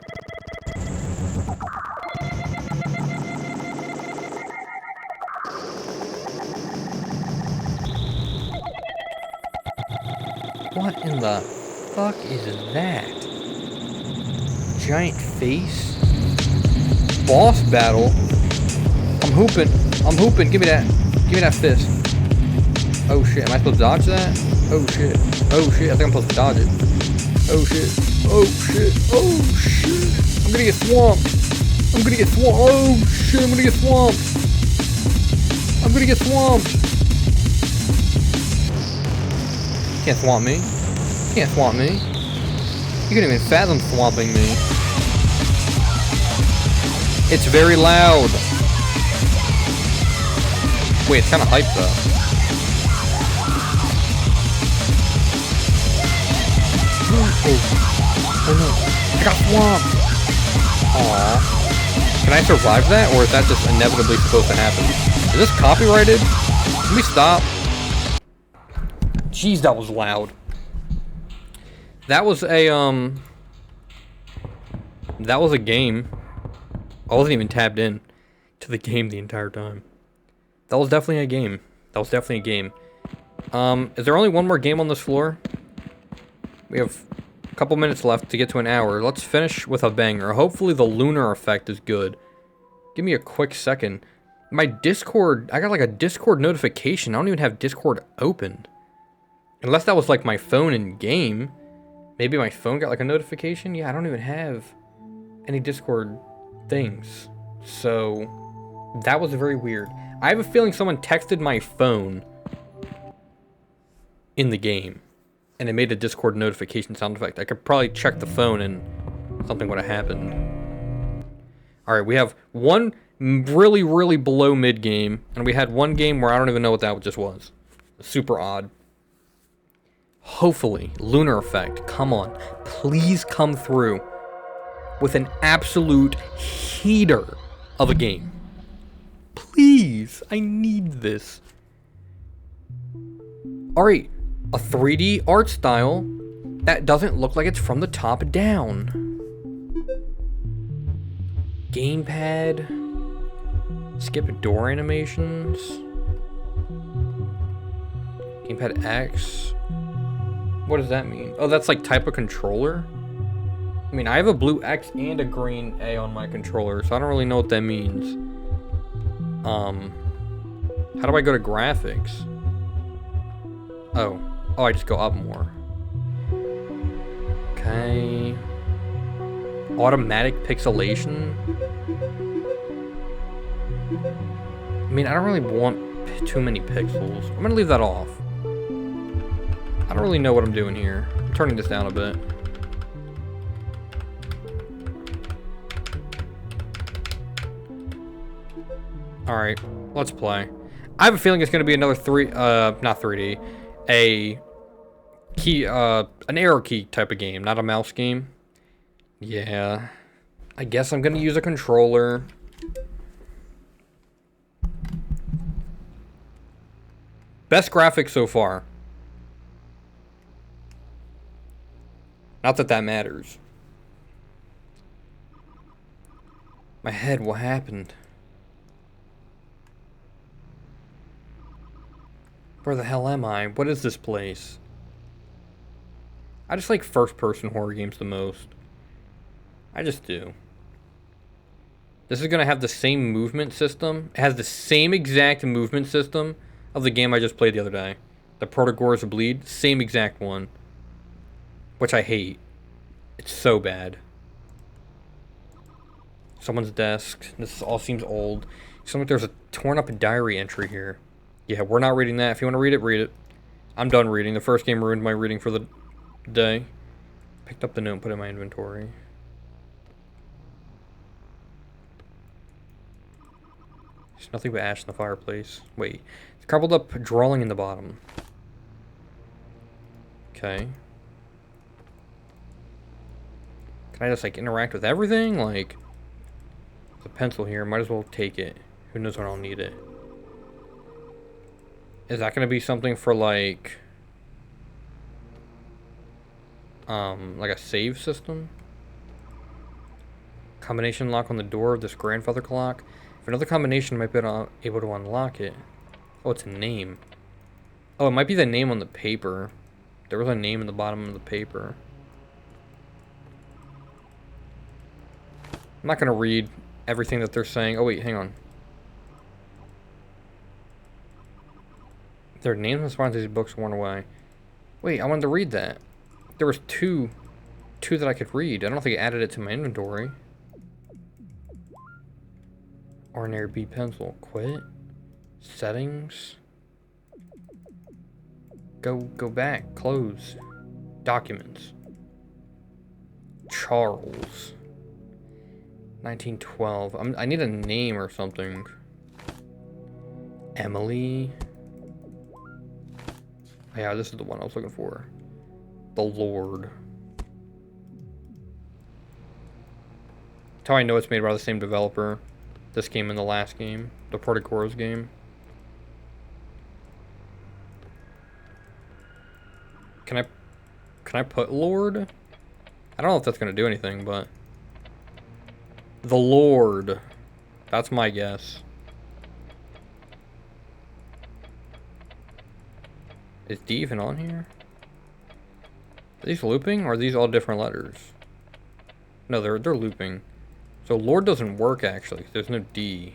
What in the fuck is that? Giant face? Boss battle? I'm hooping. I'm hooping. Give me that. Give me that fist. Oh shit. Am I supposed to dodge that? Oh shit. Oh shit. I think I'm supposed to dodge it. Oh shit. Oh shit. Oh shit. I'm gonna get swamped. I'm gonna get swamped. Oh shit. I'm gonna get swamped. I'm gonna get swamped. Can't swamp me. Can't swamp me. You can't even fathom swamping me. It's very loud. Wait, it's kind of hype though. Oh no. I got swamped. Aww. Can I survive that, or is that just inevitably supposed to happen? Is this copyrighted? Can we stop? Jeez, that was loud. That was a game. I wasn't even tabbed in to the game the entire time. That was definitely a game. That was definitely a game. Is there only one more game on this floor? We have a couple minutes left to get to an hour. Let's finish with a banger. Hopefully the lunar effect is good. Give me a quick second. My Discord, I got like a Discord notification. I don't even have Discord open. Unless that was like my phone in game. Maybe my phone got like a notification. Yeah, I don't even have any Discord things. So that was very weird. I have a feeling someone texted my phone in the game and it made a Discord notification sound effect. I could probably check the phone and something would have happened. All right, we have one really, really below mid game, and we had one game where I don't even know what that just was. Super odd. Hopefully, lunar effect, come on. Please come through with an absolute heater of a game. Please, I need this. Alright, a 3D art style that doesn't look like it's from the top down. Gamepad. Skip door animations. Gamepad X. What does that mean? Oh, that's like type of controller? I mean, I have a blue X and a green A on my controller, so I don't really know what that means. How do I go to graphics? Oh, I just go up more. Okay. Automatic pixelation. I mean, I don't really want too many pixels. I'm gonna leave that off. I don't really know what I'm doing here. I'm turning this down a bit. Alright, let's play. I have a feeling it's gonna be another not 3D. An arrow key type of game, not a mouse game. Yeah. I guess I'm gonna use a controller. Best graphics so far. Not that that matters. My head, what happened? Where the hell am I? What is this place? I just like first-person horror games the most. I just do. This is gonna have the same movement system. It has the same exact movement system of the game I just played the other day. The Protagoras Bleed, same exact one. Which I hate. It's so bad. Someone's desk. This all seems old. Seems like there's a torn up diary entry here. Yeah, we're not reading that. If you want to read it, read it. I'm done reading. The first game ruined my reading for the day. Picked up the note and put it in my inventory. There's nothing but ash in the fireplace. Wait. It's crumpled up drawing in the bottom. Okay. Can I just, like, interact with everything? Like, the pencil here. Might as well take it. Who knows when I'll need it. Is that going to be something for, like a save system? Combination lock on the door of this grandfather clock. If another combination might be able to unlock it. Oh, it's a name. Oh, it might be the name on the paper. There was a name in the bottom of the paper. I'm not going to read everything that they're saying. Oh, wait, hang on. Their names and sponsors these books worn away. Wait, I wanted to read that. There was two that I could read. I don't think I added it to my inventory. Ordinary B pencil. Quit. Settings. Go back. Close. Documents. Charles. 1912. I need a name or something. Emily. Oh, yeah, this is the one I was looking for. The Lord. That's how I know it's made by the same developer. This game and the last game. The Porticoros game. Can I put Lord? I don't know if that's going to do anything, but... The Lord. That's my guess. Is D even on here? Are these looping, or are these all different letters? No, they're looping. So Lord doesn't work, actually. There's no D.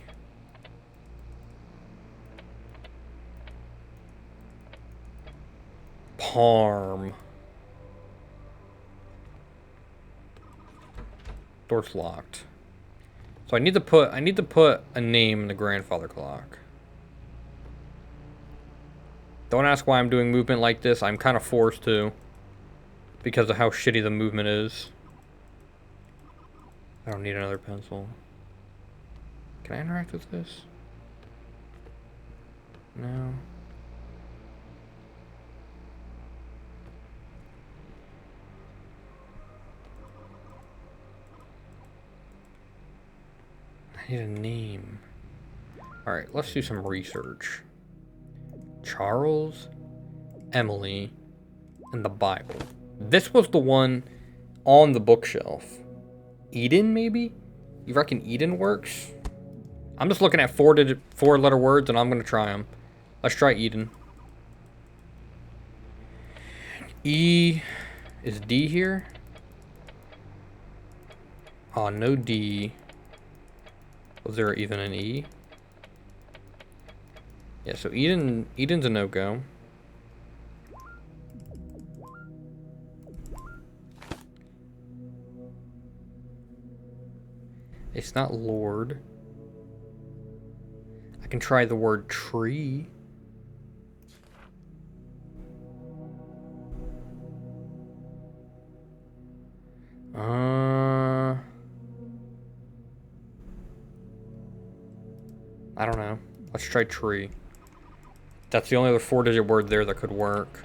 Parm. Door's locked. So I need to put a name in the grandfather clock. Don't ask why I'm doing movement like this. I'm kind of forced to. Because of how shitty the movement is. I don't need another pencil. Can I interact with this? No. I need a name. Alright, let's do some research. Charles, Emily, and the Bible. This was the one on the bookshelf. Eden, maybe? You reckon Eden works? I'm just looking at four-letter words, and I'm going to try them. Let's try Eden. E... Is D here? Oh, no D. Was there even an E? Yeah, so Eden's a no-go. It's not Lord. I can try the word tree. I don't know. Let's try tree. That's the only other 4-digit word there that could work.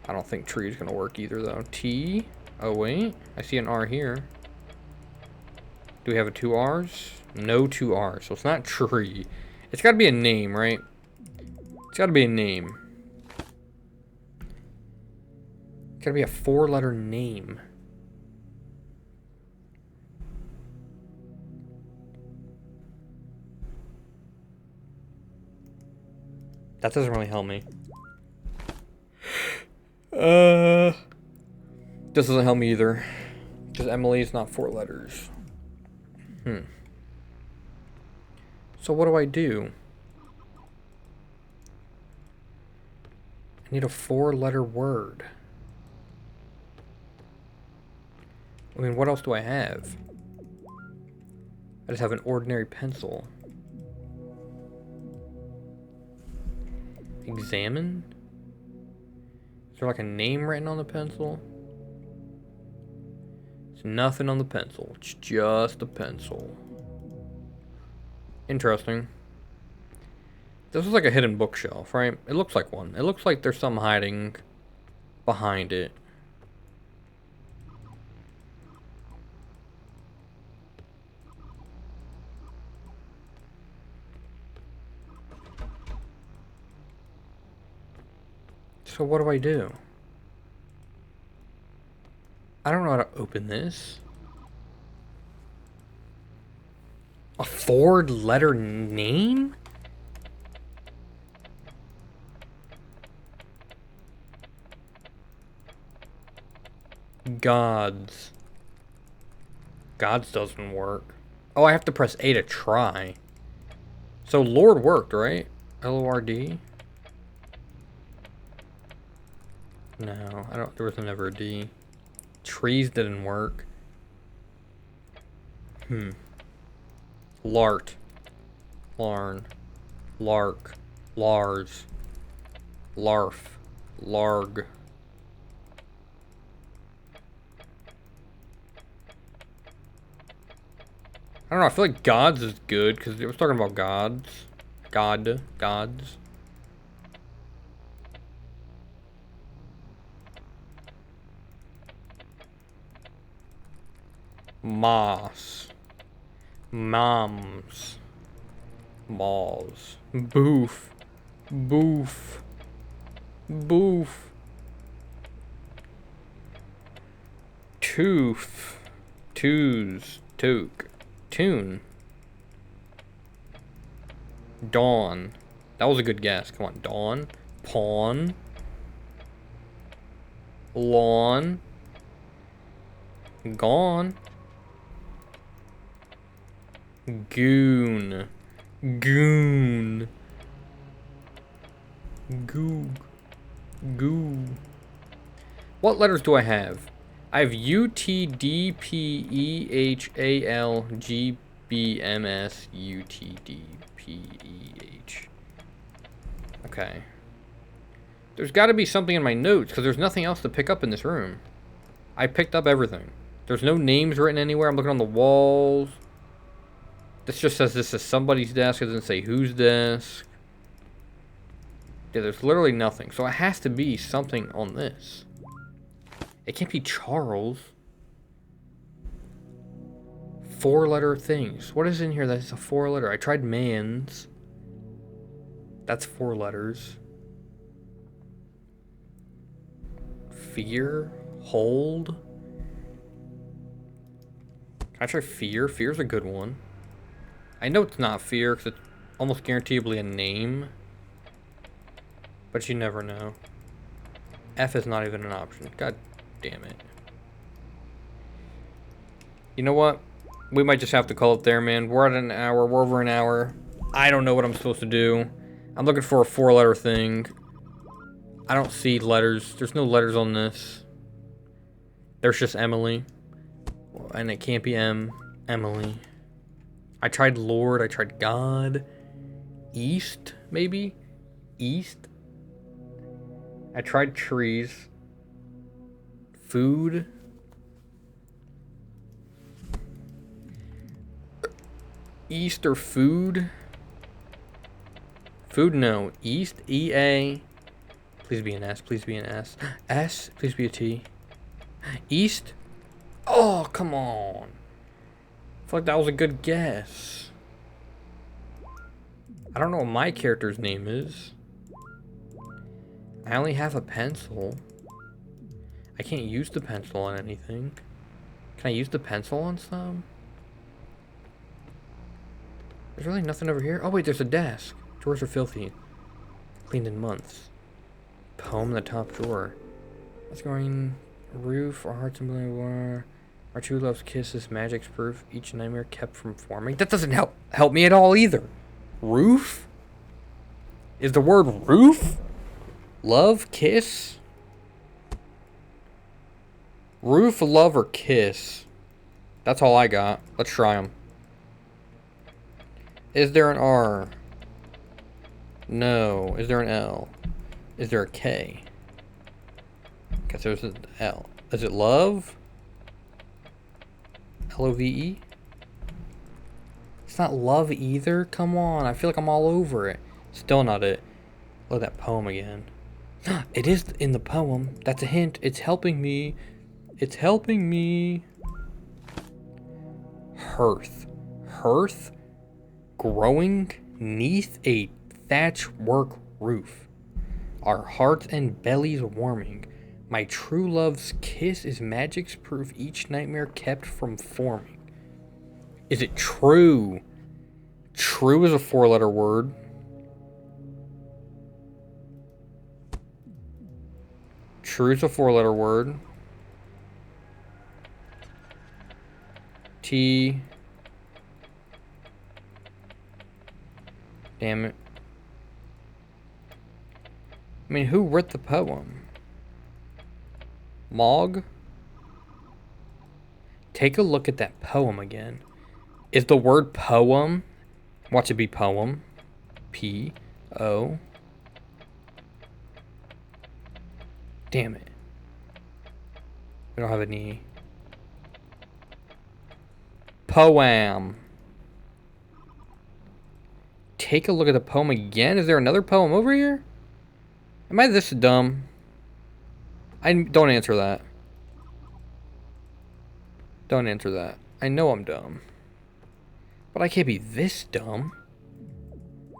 I don't think tree is going to work either, though. T. Oh, wait. I see an R here. Do we have a 2 R's? No 2 R's. So it's not tree. It's got to be a name, right? It's got to be a name. It's got to be a 4-letter name. That doesn't really help me. This doesn't help me either. Because Emily is not 4 letters. So what do I do? I need a 4-letter word. I mean, what else do I have? I just have an ordinary pencil. Examine? Is there like a name written on the pencil? There's nothing on the pencil. It's just a pencil. Interesting. This is like a hidden bookshelf, right? It looks like one. It looks like there's some hiding behind it. So what do I do? I don't know how to open this. A 4-letter name? Gods. Gods doesn't work. Oh, I have to press A to try. So Lord worked, right? L-O-R-D? No, I don't. There was never a D. Trees didn't work. Lart. Larn. Lark. Lars. Larf. Larg. I don't know, I feel like gods is good, because it was talking about gods. Gods. Moss. Moms. Malls. Boof. Boof. Boof. Tooth. Twos. Toque. Tune. Dawn. That was a good guess. Come on. Dawn. Pawn. Lawn. Gone. Goon. Goon. Goog. Goo. What letters do I have? I have U, T, D, P, E, H, A, L, G, B, M, S, U, T, D, P, E, H. Okay. There's got to be something in my notes, because there's nothing else to pick up in this room. I picked up everything. There's no names written anywhere. I'm looking on the walls. This just says this is somebody's desk. It doesn't say whose desk. Yeah, there's literally nothing. So it has to be something on this. It can't be Charles. 4-letter things. What is in here that's a 4-letter? I tried Mans. That's 4 letters. Fear. Hold. Can I try fear? Fear's a good one. I know it's not fear because it's almost guaranteedly a name. But you never know. F is not even an option. God damn it. You know what? We might just have to call it there, man. We're at an hour. We're over an hour. I don't know what I'm supposed to do. I'm looking for a 4-letter thing. I don't see letters. There's no letters on this. There's just Emily. And it can't be Emily. I tried Lord. I tried God. East, maybe? East? I tried trees. Food. East or food? Food, no. East, E-A. Please be an S. Please be an S. S, please be a T. East? Oh, come on. I feel like that was a good guess. I don't know what my character's name is. I only have a pencil. I can't use the pencil on anything. Can I use the pencil on some? There's really nothing over here. Oh wait, there's a desk. Drawers are filthy. Cleaned in months. Poem in the top drawer. What's going? Roof, our hearts and blue war. Our true love's kisses, magic's proof. Each nightmare kept from forming. That doesn't help me at all either. Roof? Is the word roof? Love, kiss? Roof, love, or kiss? That's all I got. Let's try them. Is there an R? No. Is there an L? Is there a K? Guess there's an L. Is it love? Love? It's not love either. Come on. I feel like I'm all over it. Still not it. Look at that poem again. It is in the poem. That's a hint. It's helping me. It's helping me. Hearth. Hearth growing neath a thatchwork roof. Our hearts and bellies warming. My true love's kiss is magic's proof each nightmare kept from forming. Is it true? True is a 4-letter word. True is a 4-letter word. T. Damn it. I mean, who wrote the poem? Mog? Take a look at that poem again. Is the word poem? Watch it be poem. P-O. Damn it. We don't have an E. Poem. Take a look at the poem again. Is there another poem over here? Am I this dumb? Don't answer that. Don't answer that. I know I'm dumb. But I can't be this dumb.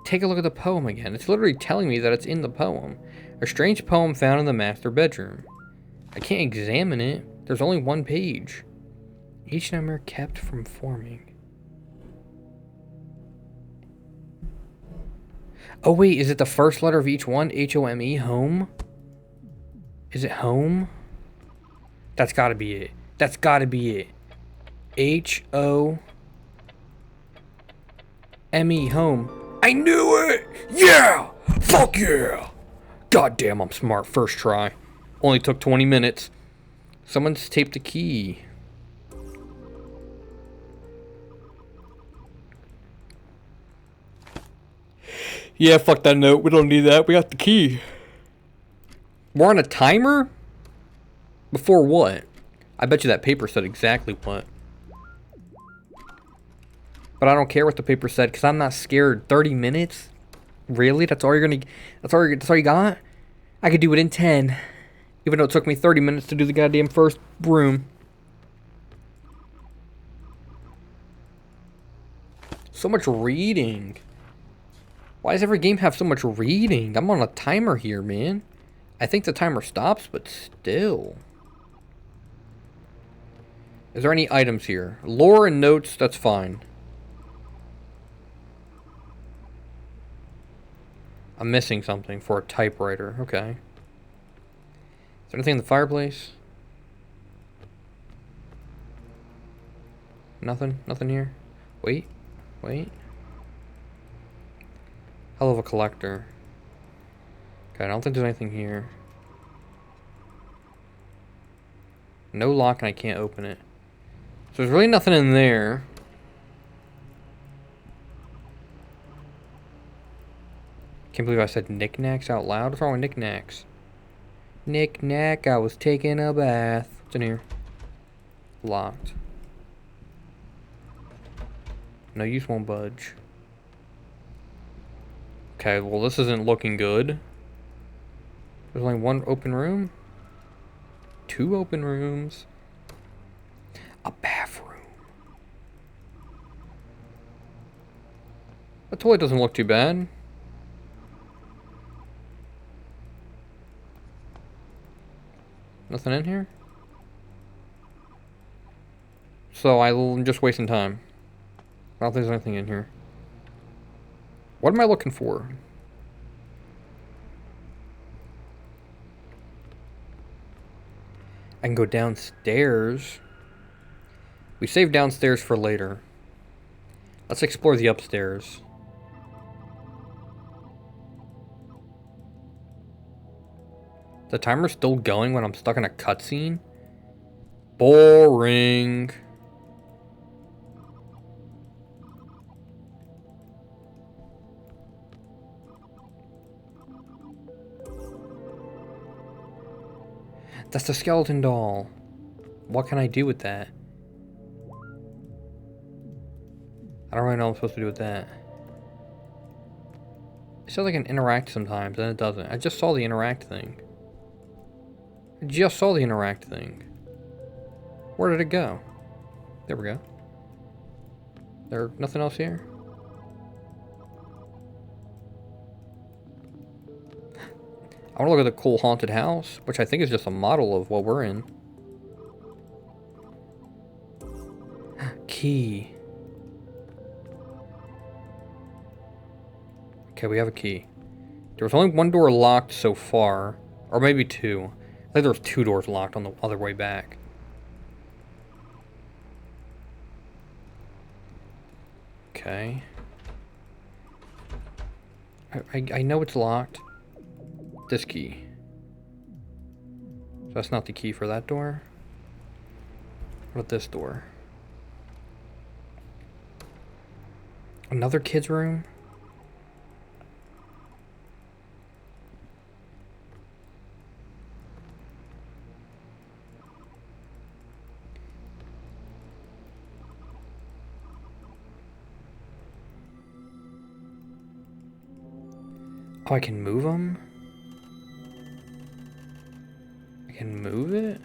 Take a look at the poem again. It's literally telling me that it's in the poem. A strange poem found in the master bedroom. I can't examine it. There's only one page. Each nightmare kept from forming. Oh wait, is it the first letter of each one? H-O-M-E? Home? Is it home? That's gotta be it. That's gotta be it. H-O-M-E, home. I knew it! Yeah! Fuck yeah! God damn, I'm smart. First try. Only took 20 minutes. Someone's taped the key. Yeah, fuck that note. We don't need that. We got the key. We're on a timer? Before what? I bet you that paper said exactly what. But I don't care what the paper said because I'm not scared. 30 minutes? Really? That's all you're gonna... That's all you got? I could do it in 10. Even though it took me 30 minutes to do the goddamn first room. So much reading. Why does every game have so much reading? I'm on a timer here, man. I think the timer stops, but still. Is there any items here? Lore and notes, that's fine. I'm missing something for a typewriter. Okay. Is there anything in the fireplace? Nothing? Nothing here? Wait. Wait. Hell of a collector. Okay, I don't think there's anything here. No lock and I can't open it. So there's really nothing in there. Can't believe I said knickknacks out loud. What's wrong with knickknacks? Knick-knack, I was taking a bath. What's in here? Locked. No use, won't budge. Okay, well this isn't looking good. There's only one open room. 2 open rooms. A bathroom. That toilet doesn't look too bad. Nothing in here? So I'm just wasting time. I don't think there's anything in here. What am I looking for? I can go downstairs. We saved downstairs for later. Let's explore the upstairs. The timer's still going when I'm stuck in a cutscene? Boring. That's the skeleton doll. What can I do with that? I don't really know what I'm supposed to do with that. It says I can interact sometimes, and it doesn't. I just saw the interact thing. I just saw the interact thing. Where did it go? There we go. There nothing else here? I want to look at the cool haunted house, which I think is just a model of what we're in. Key. Okay, we have a key. There was only one door locked so far. Or maybe two. I think there was two doors locked on the other way back. Okay. I know it's locked. This key. So that's not the key for that door. What about this door? Another kid's room? Oh, I can move them? I can move it?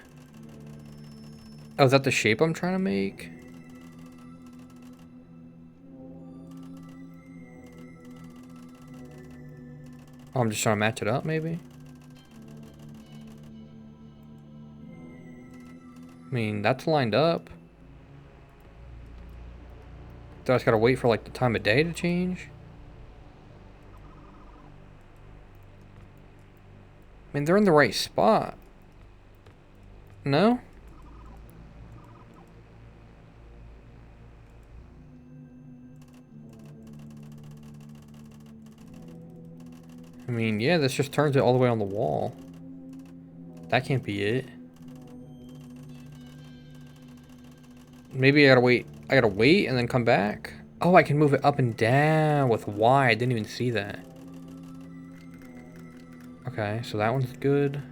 Oh, is that the shape I'm trying to make? Oh, I'm just trying to match it up, maybe? I mean, that's lined up. So I just gotta wait for, like, the time of day to change? I mean, they're in the right spot. No? I mean, yeah, this just turns it all the way on the wall. That can't be it. Maybe I gotta wait and then come back? Oh, I can move it up and down with Y. I didn't even see that. Okay, so that one's good.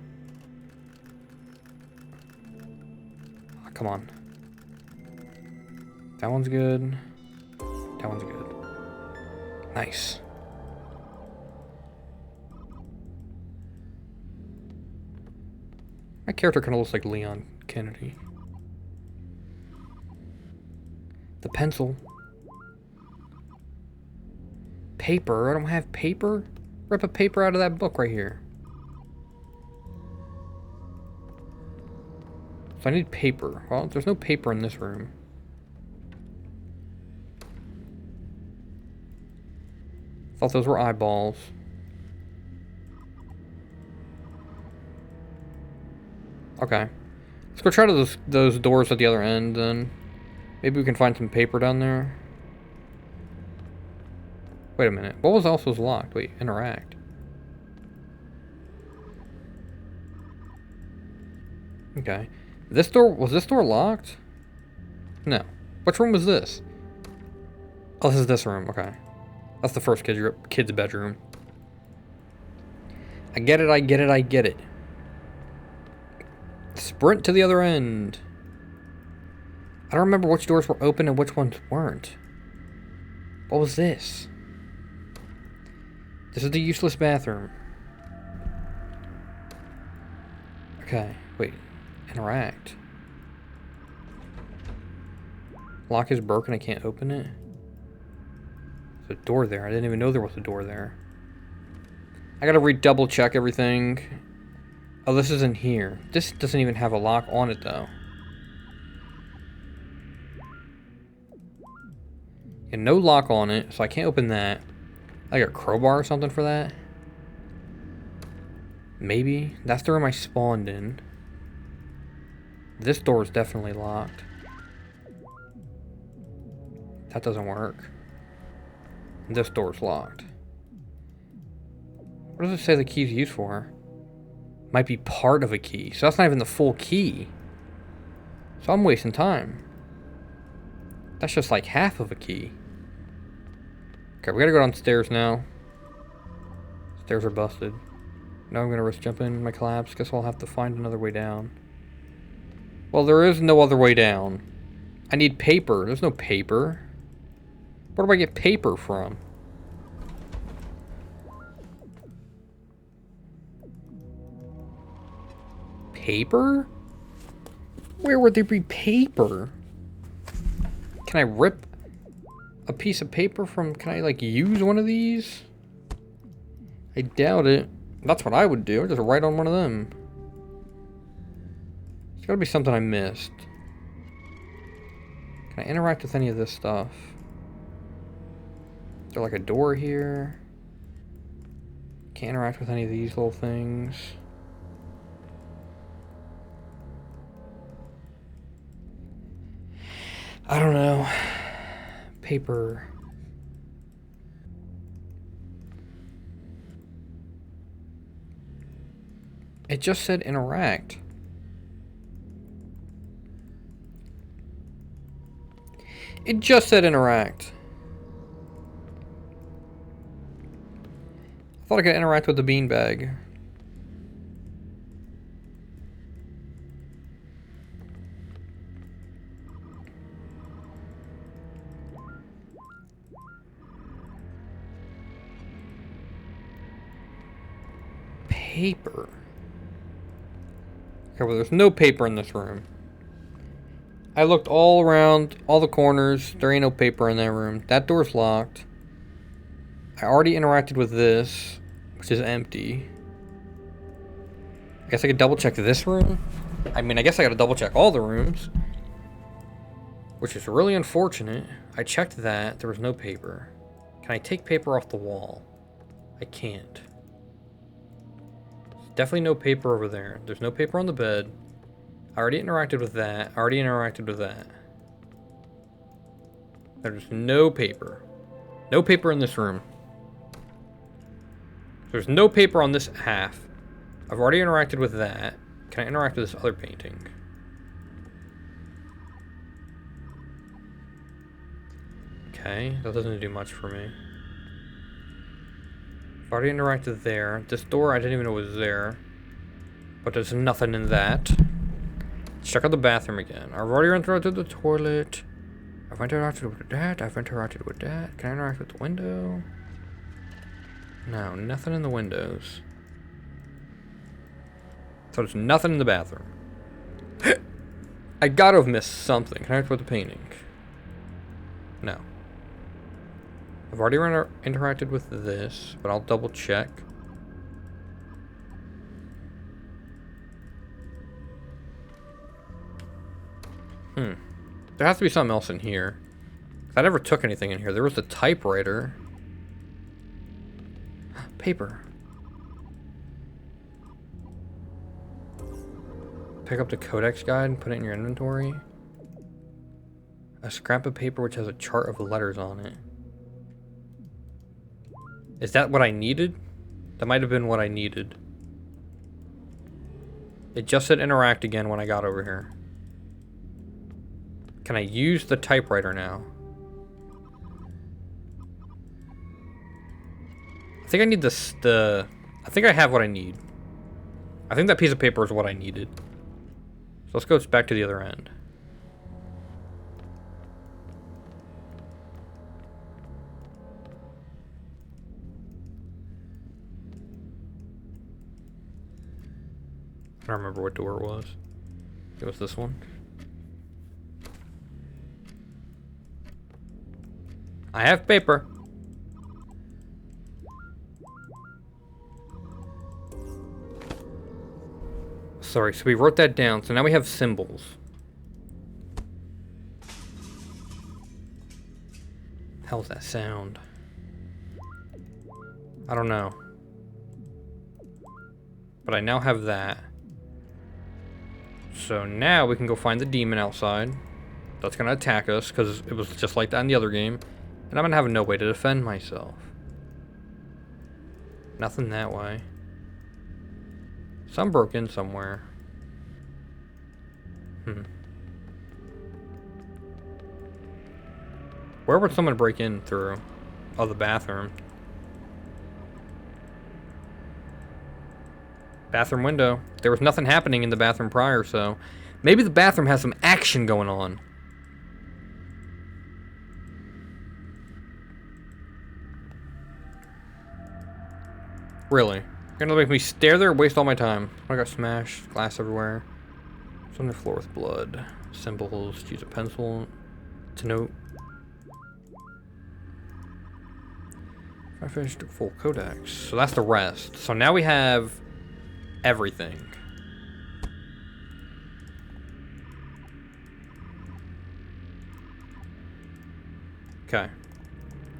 Oh, come on. That one's good. That one's good. Nice. My character kind of looks like Leon Kennedy. The pencil. Paper? I don't have paper? Rip a paper out of that book right here. So I need paper. Well, there's no paper in this room. Thought those were eyeballs. Okay. Let's go try to those doors at the other end, then. Maybe we can find some paper down there. Wait a minute. What was else was locked? Wait, interact. Okay. Was this door locked? No. Which room was this? Oh, this is this room. Okay. That's the first kid's bedroom. I get it, I get it, I get it. Sprint to the other end. I don't remember which doors were open and which ones weren't. What was this? This is the useless bathroom. Okay, wait. Interact. Lock is broken, I can't open it. There's a door there. I didn't even know there was a door there. I gotta double check everything. Oh, this isn't here. This doesn't even have a lock on it, though. And no lock on it, so I can't open that. I got a crowbar or something for that. Maybe. That's the room I spawned in. This door is definitely locked. That doesn't work. This door's locked. What does it say the key's used for? Might be part of a key. So that's not even the full key. So I'm wasting time. That's just like half of a key. Okay, we gotta go downstairs now. Stairs are busted. Now I'm gonna risk jumping my collapse. Guess I'll have to find another way down. Well, there is no other way down. I need paper. There's no paper. Where do I get paper from? Paper? Where would there be paper? Can I rip a piece of paper from... Can I, like, use one of these? I doubt it. That's what I would do. Just write on one of them. There's gotta be something I missed. Can I interact with any of this stuff? Is there like a door here? Can't interact with any of these little things. I don't know. Paper. It just said interact. It just said interact. I thought I could interact with the beanbag. Paper. Okay, well, there's no paper in this room. I looked all around, all the corners. There ain't no paper in that room. That door's locked. I already interacted with this, which is empty. I guess I could double check this room. I mean, I guess I gotta double check all the rooms. Which is really unfortunate. I checked that. There was no paper. Can I take paper off the wall? I can't. There's definitely no paper over there. There's no paper on the bed. I already interacted with that. I already interacted with that. There's no paper. No paper in this room. There's no paper on this half. I've already interacted with that. Can I interact with this other painting? Okay, that doesn't do much for me. I've already interacted there. This door, I didn't even know was there. But there's nothing in that. Let's check out the bathroom again. I've already interacted with the toilet. I've interacted with that. I've interacted with that. Can I interact with the window? No, nothing in the windows. So there's nothing in the bathroom. I gotta have missed something. Can I interact with the painting? No. I've already interacted with this, but I'll double check. There has to be something else in here. I never took anything in here. There was the typewriter. Paper. Pick up the codex guide and put it in your inventory. A scrap of paper which has a chart of letters on it. Is that what I needed? That might have been what I needed. It just said interact again when I got over here. Can I use the typewriter now? I think I need this, I think I have what I need. I think that piece of paper is what I needed. So let's go back to the other end. I don't remember what door it was. It was this one. I have paper. Sorry, so we wrote that down. So now we have symbols. How's that sound? I don't know. But I now have that. So now we can go find the demon outside. That's gonna attack us because it was just like that in the other game. And I'm gonna have no way to defend myself. Nothing that way. Some broke in somewhere. Where would someone break in through? Oh, the bathroom. Bathroom window. There was nothing happening in the bathroom prior, so maybe the bathroom has some action going on. Really? You're gonna make me stare there or waste all my time? I got smashed, glass everywhere. It's on the floor with blood. Symbols, use a pencil to note. I finished a full codex. So that's the rest. So now we have everything. Okay.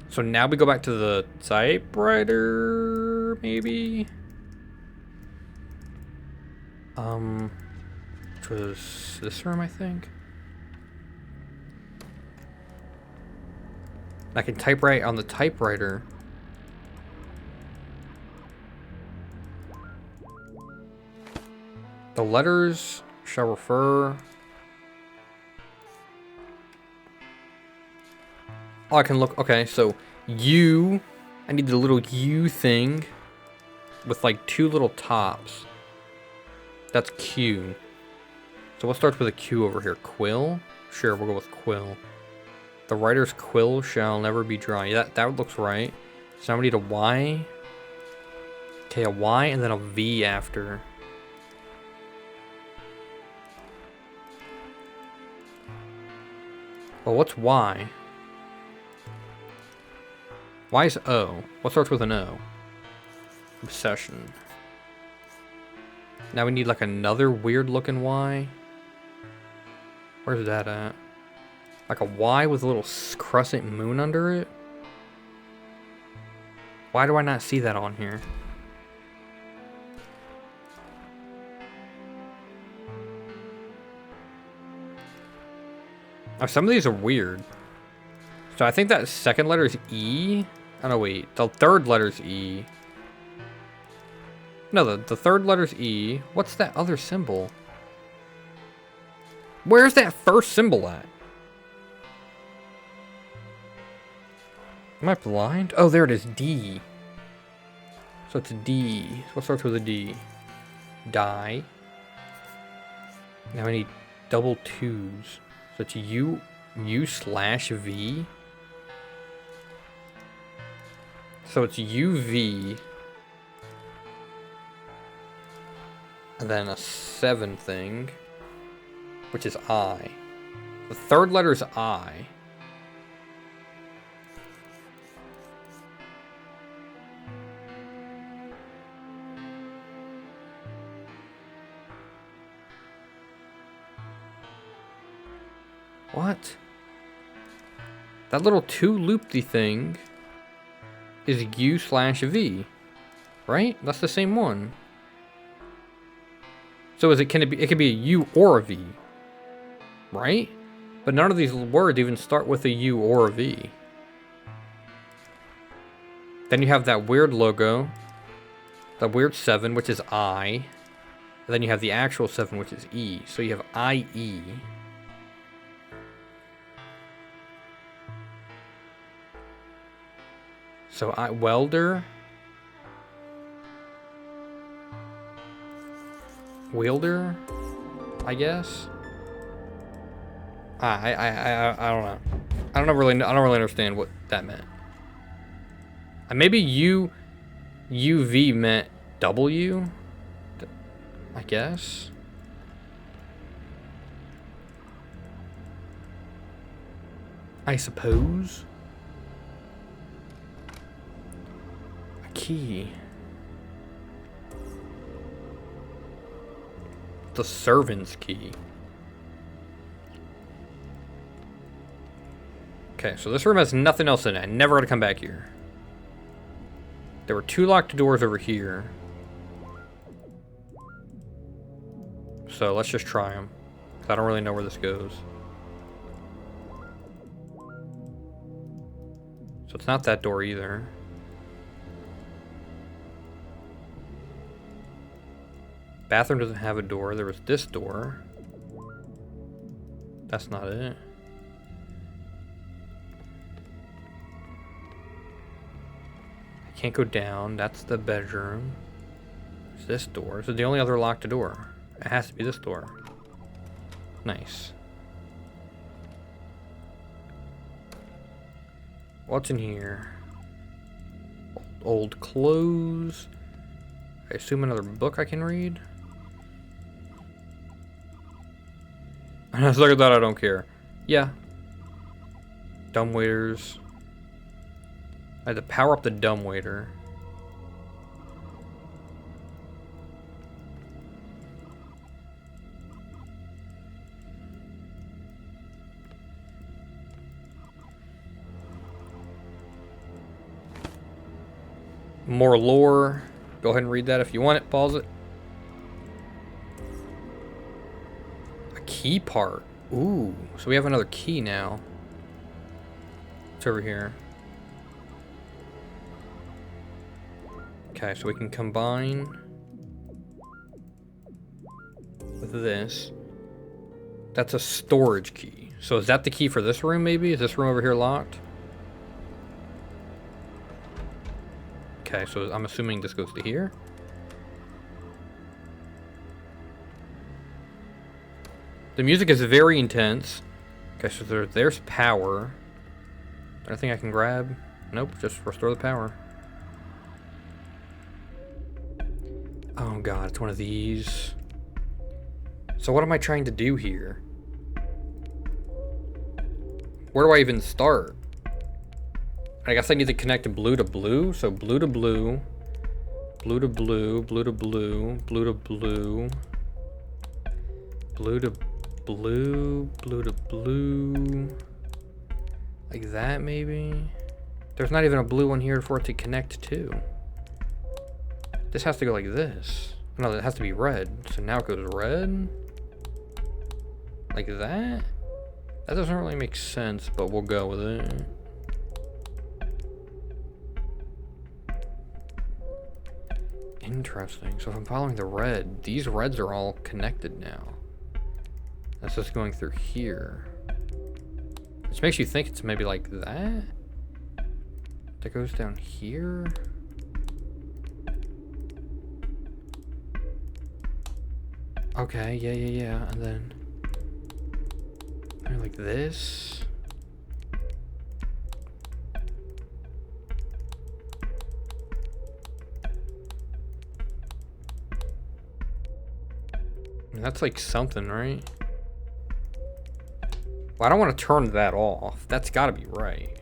So now we go back to the typewriter, maybe? Which was this room, I think? I can typewrite on the typewriter. The letters shall refer. Oh, I can look. Okay, so U. I need the little U thing with like two little tops. That's Q. So what starts with a Q over here? Quill? Sure, we'll go with quill. The writer's quill shall never be dry. That looks right. So now we need a Y. Okay, a Y and then a V after. Well, what's Y? Y is O. What starts with an O? Obsession. Now we need like another weird looking Y. Where's that at? Like a Y with a little crescent moon under it? Why do I not see that on here? Oh, some of these are weird. So I think that second letter is E. Oh no, wait. The third letter is E. No, the third letter is E. What's that other symbol? Where's that first symbol at? Am I blind? Oh, there it is. D. So it's a D. What starts with a D? Die. Now I need double twos. So it's U slash V. So it's UV. And then a 7 thing. Which is I. The third letter is I. What? That little two loopy thing is U slash V, right? That's the same one. So it could be a U or a V, right? But none of these words even start with a U or a V. Then you have that weird logo, the weird 7, which is I. And then you have the actual 7, which is E. So you have IE. So welder, wielder, I guess. I don't know. I don't really understand what that meant. Maybe UV meant W, I guess. I suppose. Key. The servant's key. Okay, so this room has nothing else in it. I never gotta come back here. There were 2 locked doors over here. So let's just try them. Because I don't really know where this goes. So it's not that door either. Bathroom doesn't have a door. There was this door. That's not it. I can't go down. That's the bedroom. It's this door. This is the only other locked door. It has to be this door. Nice. What's in here? Old clothes. I assume another book I can read. Look at that, I don't care. Yeah. Dumbwaiters. I had to power up the dumbwaiter. More lore. Go ahead and read that if you want it. Pause it. A key part. Ooh, so we have another key now. It's over here. Okay, so we can combine with this. That's a storage key. So is that the key for this room maybe? Is this room over here locked? Okay, so I'm assuming this goes to here. The music is very intense. Okay, so there's power. Anything I can grab? Nope, just restore the power. Oh god, it's one of these. So what am I trying to do here? Where do I even start? I guess I need to connect blue to blue. So blue to blue, blue to blue, blue to blue, blue to blue, blue to blue, blue to blue. Like that maybe? There's not even a blue one here for it to connect to. This has to go like this. No, it has to be red. So now it goes red. Like that? That doesn't really make sense, but we'll go with it. Interesting. So if I'm following the red, these reds are all connected now. That's just going through here. Which makes you think it's maybe like that? That goes down here? Okay, yeah. And then maybe like this. That's like something, right? Well, I don't want to turn that off. That's got to be right.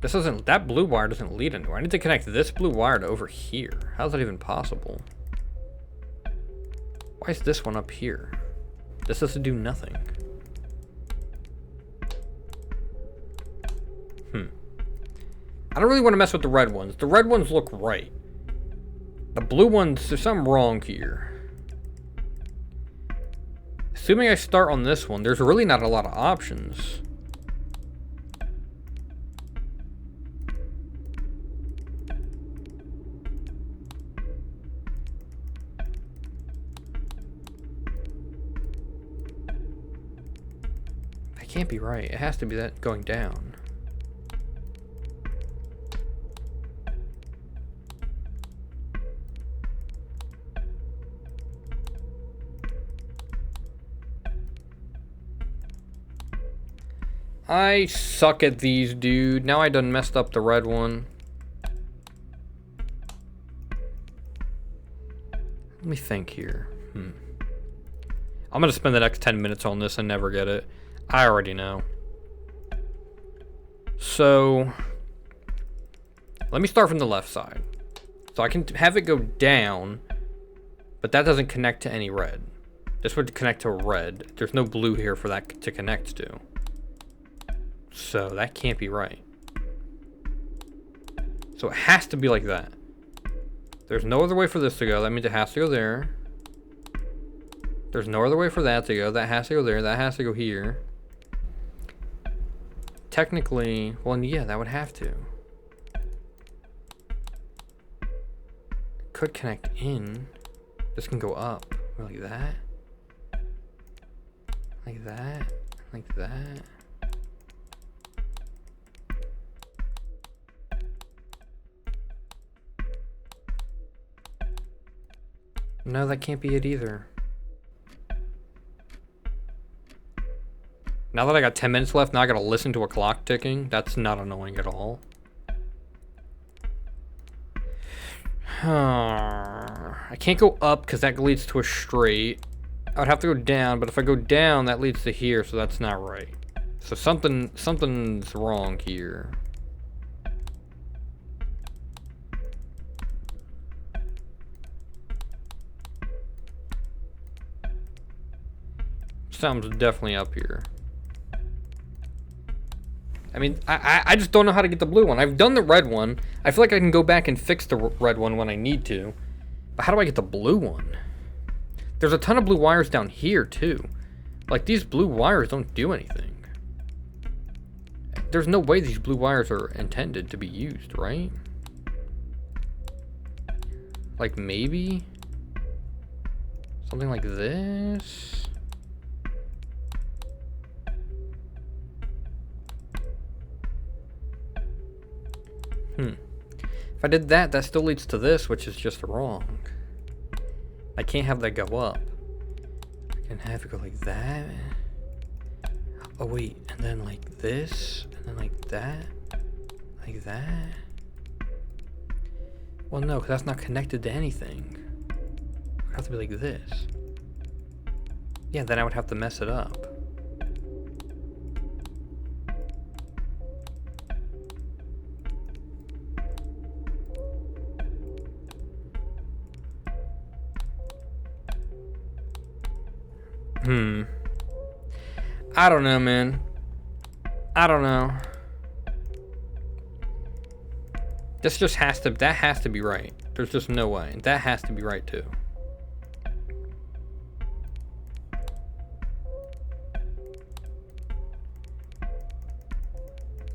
This doesn't, that blue wire doesn't lead anywhere. I need to connect this blue wire to over here. How's that even possible? Why is this one up here? This doesn't do nothing. I don't really want to mess with the red ones. The red ones look right. The blue ones, there's something wrong here. Assuming I start on this one, there's really not a lot of options. That can't be right. It has to be that going down. I suck at these, dude. Now I done messed up the red one. Let me think here. I'm gonna spend the next 10 minutes on this and never get it. I already know. So, let me start from the left side. So I can have it go down, but that doesn't connect to any red. This would connect to red. There's no blue here for that to connect to. So that can't be right. So it has to be like that. There's no other way for this to go. That means it has to go there. There's no other way for that to go. That has to go there. That has to go here. Technically, well, yeah, that would have to. Could connect in. This can go up. Like that. Like that. Like that. No, that can't be it either. Now that I got 10 minutes left, now I gotta listen to a clock ticking. That's not annoying at all. I can't go up because that leads to a straight. I would have to go down, but if I go down, that leads to here, so that's not right. So something's wrong here. Something's definitely up here. I mean, I just don't know how to get the blue one. I've done the red one. I feel like I can go back and fix the red one when I need to. But how do I get the blue one? There's a ton of blue wires down here, too. Like, these blue wires don't do anything. There's no way these blue wires are intended to be used, right? Like, maybe? Something like this? If I did that, that still leads to this, which is just wrong. I can't have that go up. I can have it go like that. Oh wait, and then like this, and then like that. Like that. Well no, because that's not connected to anything. It would have to be like this. Yeah, then I would have to mess it up. I don't know, man. I don't know. This just has to, that has to be right. There's just no way. That has to be right too.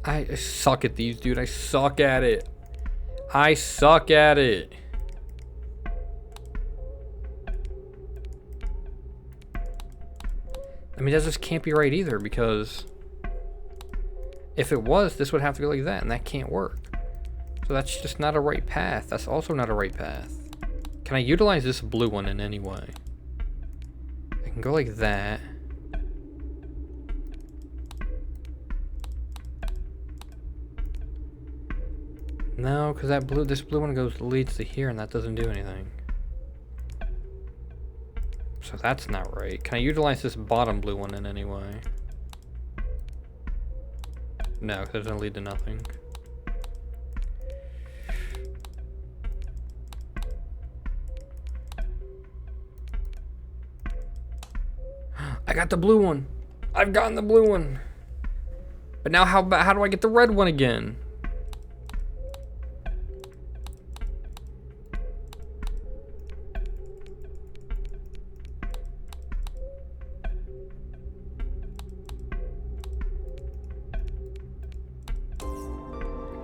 I suck at these, dude. I suck at it. I suck at it. I mean, that just can't be right either, because if it was, this would have to be like that, and that can't work. So that's just not a right path. That's also not a right path. Can I utilize this blue one in any way? I can go like that. No, because that blue, this blue one leads to here, and that doesn't do anything. So that's not right. Can I utilize this bottom blue one in any way? No, because it doesn't lead to nothing. I got the blue one. I've gotten the blue one. But now how do I get the red one again?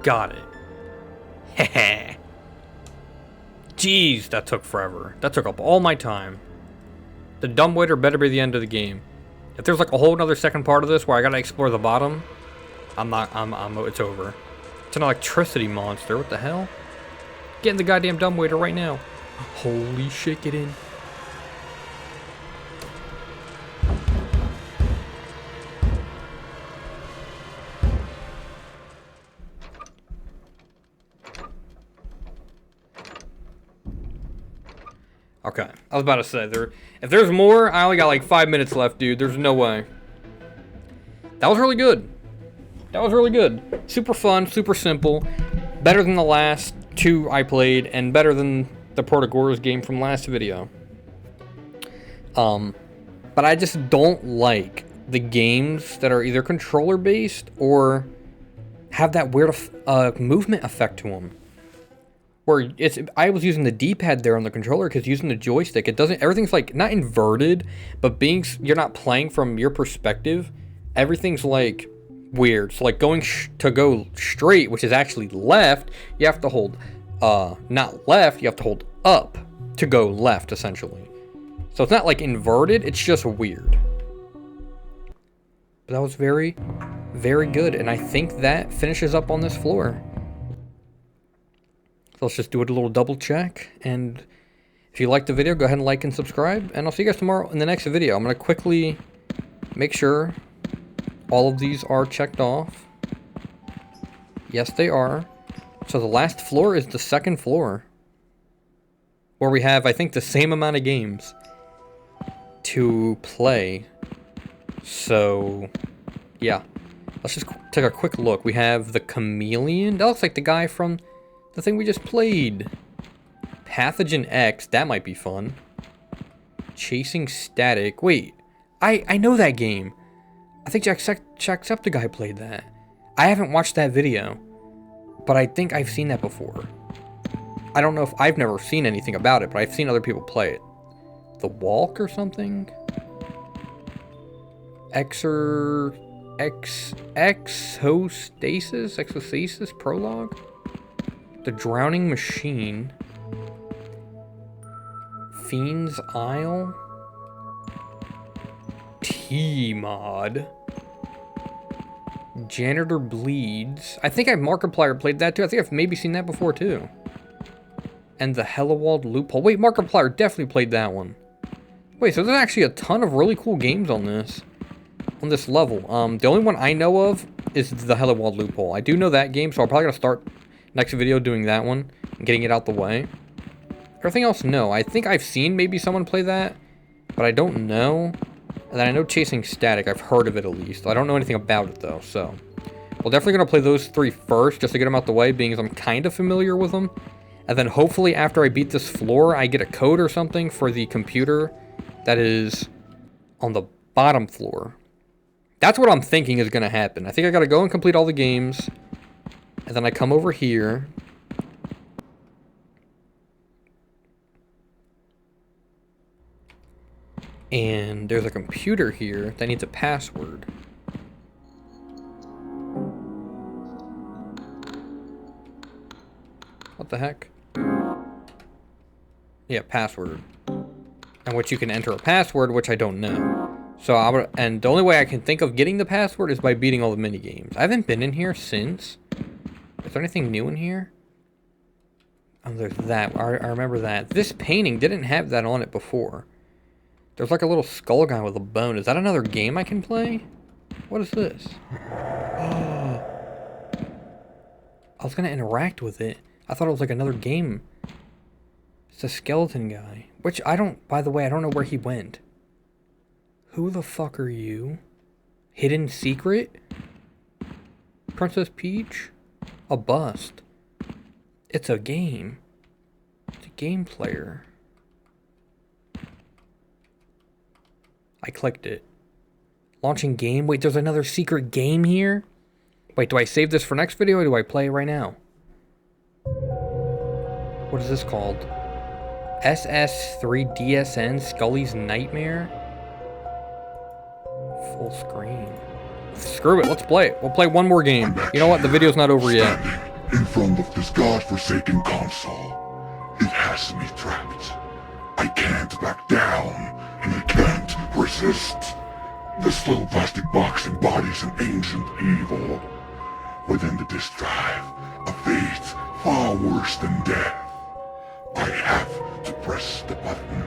Got it. Heh. Jeez, that took forever. That took up all my time. The dumbwaiter better be the end of the game. If there's like a whole nother second part of this where I gotta explore the bottom, it's over. It's an electricity monster. What the hell? Get in the goddamn dumbwaiter right now. Holy shit, get in. Okay, I was about to say, if there's more, I only got like 5 minutes left, dude. There's no way. That was really good. That was really good. Super fun, super simple. Better than the last two I played, and better than the Protagoras game from last video. But I just don't like the games that are either controller-based or have that weird movement effect to them. Where I was using the D-pad there on the controller, because using the joystick, everything's like not inverted, but you're not playing from your perspective. Everything's like weird. So like going to go straight, which is actually left, you have to hold not left, you have to hold up to go left, essentially. So it's not like inverted, it's just weird. But that was very, very good, and I think that finishes up on this floor. So let's just do a little double check, and If you liked the video, go ahead and like and subscribe, and I'll see you guys tomorrow in the next video. I'm going to quickly make sure all of these are checked off. Yes, they are. So the last floor is the second floor, where we have, I think, the same amount of games to play. So, yeah. Let's just take a quick look. We have the Chameleon. That looks like the guy from the thing we just played. Pathogen X. That might be fun. Chasing Static. Wait. I know that game. I think Jacksepticeye played that. I haven't watched that video, but I think I've seen that before. I don't know if I've never seen anything about it, but I've seen other people play it. The Walk or something? Exostasis Prologue? The Drowning Machine. Fiend's Isle. T-Mod. Janitor Bleeds. I think Markiplier played that too. I think I've maybe seen that before too. And the Hellawald Loophole. Wait, Markiplier definitely played that one. Wait, so there's actually a ton of really cool games on this level. The only one I know of is the Hellawald Loophole. I do know that game, so I'm probably gonna start next video doing that one and getting it out the way. Everything else, no. I think I've seen maybe someone play that, but I don't know. And then I know Chasing Static. I've heard of it at least. I don't know anything about it though, so we're definitely gonna play those three first just to get them out the way, being as I'm kind of familiar with them. And then hopefully after I beat this floor, I get a code or something for the computer that is on the bottom floor. That's what I'm thinking is going to happen. I think I got to go and complete all the games. And then I come over here. And there's a computer here that needs a password. What the heck? Yeah, password. And which you can enter a password, which I don't know. So and the only way I can think of getting the password is by beating all the mini games. I haven't been in here since. Is there anything new in here? Oh, there's that. I remember that. This painting didn't have that on it before. There's like a little skull guy with a bone. Is that another game I can play? What is this? Oh. I was gonna interact with it. I thought it was like another game. It's a skeleton guy. Which by the way, I don't know where he went. Who the fuck are you? Hidden Secret? Princess Peach? A bust. It's a game. It's a game player. I clicked it. Launching game? Wait, there's another secret game here? Wait, do I save this for next video or do I play it right now? What is this called? SS3DSN Scully's Nightmare? Full screen. Screw it, let's play it. We'll play one more game. You know what? The video's not over yet. In front of this godforsaken console, it has me trapped. I can't back down, and I can't resist. This little plastic box embodies an ancient evil. Within the disk drive, a fate far worse than death. I have to press the button.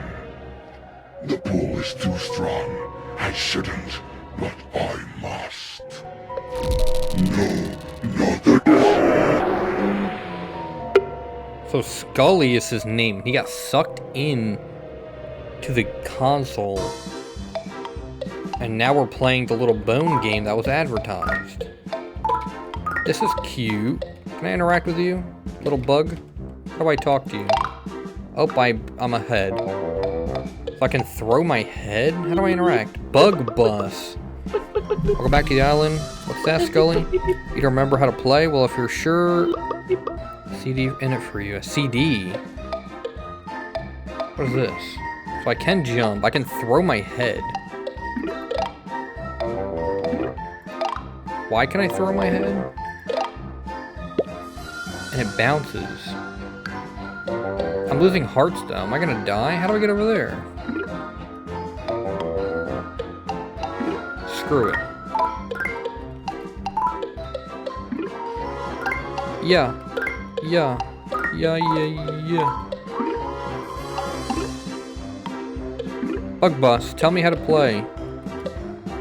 The pull is too strong. I shouldn't, but I must. No, not again. So Scully is his name. He got sucked in to the console. And now we're playing the little bone game that was advertised. This is cute. Can I interact with you? Little bug? How do I talk to you? Oh, I'm ahead. So I can throw my head? How do I interact? Bug bus. I'll go back to the island. What's that, Scully? You don't remember how to play? Well, if you're sure... CD in it for you. A CD? What is this? So I can jump. I can throw my head. Why can I throw my head? And it bounces. I'm losing hearts though. Am I gonna die? How do I get over there? Screw it. Yeah. Bug Bus, tell me how to play.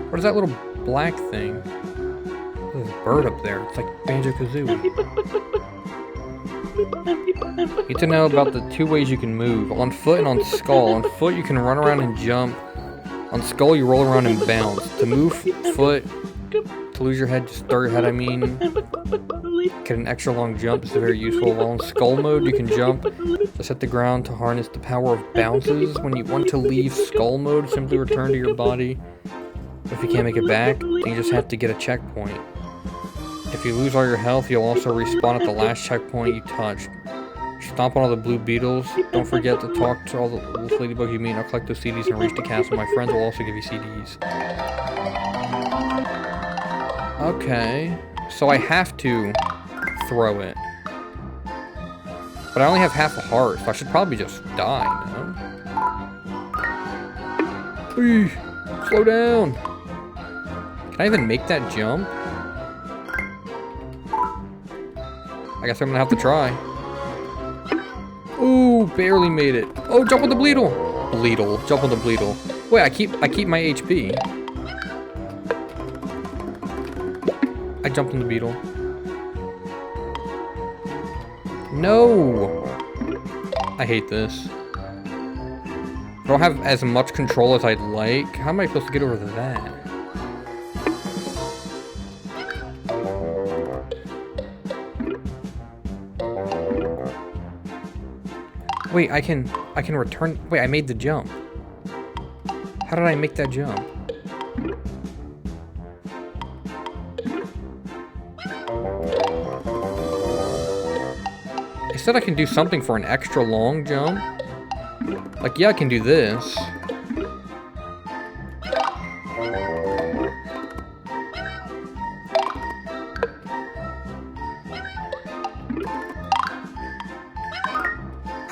What is that little black thing? There's a bird up there. It's like Banjo-Kazooie. You need to know about the 2 ways you can move. On foot and on skull. On foot you can run around and jump. On skull you roll around and bounce. To move foot, to lose your head, just throw your head, I mean. Get an extra long jump, this is very useful. While in skull mode you can jump. Just hit the ground to harness the power of bounces. When you want to leave skull mode, simply return to your body. If you can't make it back, then you just have to get a checkpoint. If you lose all your health, you'll also respawn at the last checkpoint you touched. Stomp on all the blue beetles. Don't forget to talk to all the wolf ladybugs you meet. I'll collect those CDs and reach the castle. My friends will also give you CDs. Okay. So I have to throw it. But I only have half a heart, so I should probably just die, no? Eey, slow down. Can I even make that jump? I guess I'm gonna have to try. Ooh, barely made it. Oh, jump on the Bleedle. Bleedle, jump on the Bleedle. Wait, I keep my HP. I jumped on the beetle. No! I hate this. I don't have as much control as I'd like. How am I supposed to get over that? Wait, I can return. Wait, I made the jump. How did I make that jump? It said I can do something for an extra long jump. Like, yeah, I can do this.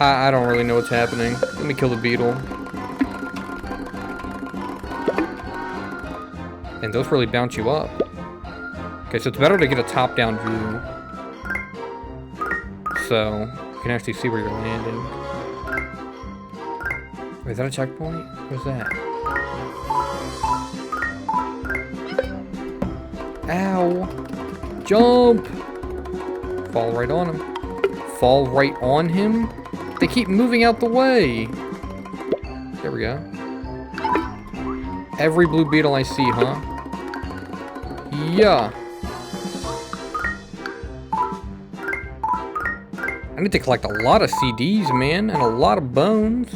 I don't really know what's happening. Let me kill the beetle. And those really bounce you up. Okay, so it's better to get a top-down view. So, you can actually see where you're landing. Wait, is that a checkpoint? What's that? Ow! Jump! Fall right on him. Fall right on him? They keep moving out the way. There we go. Every blue beetle I see, huh? Yeah. I need to collect a lot of CDs, man, and a lot of bones.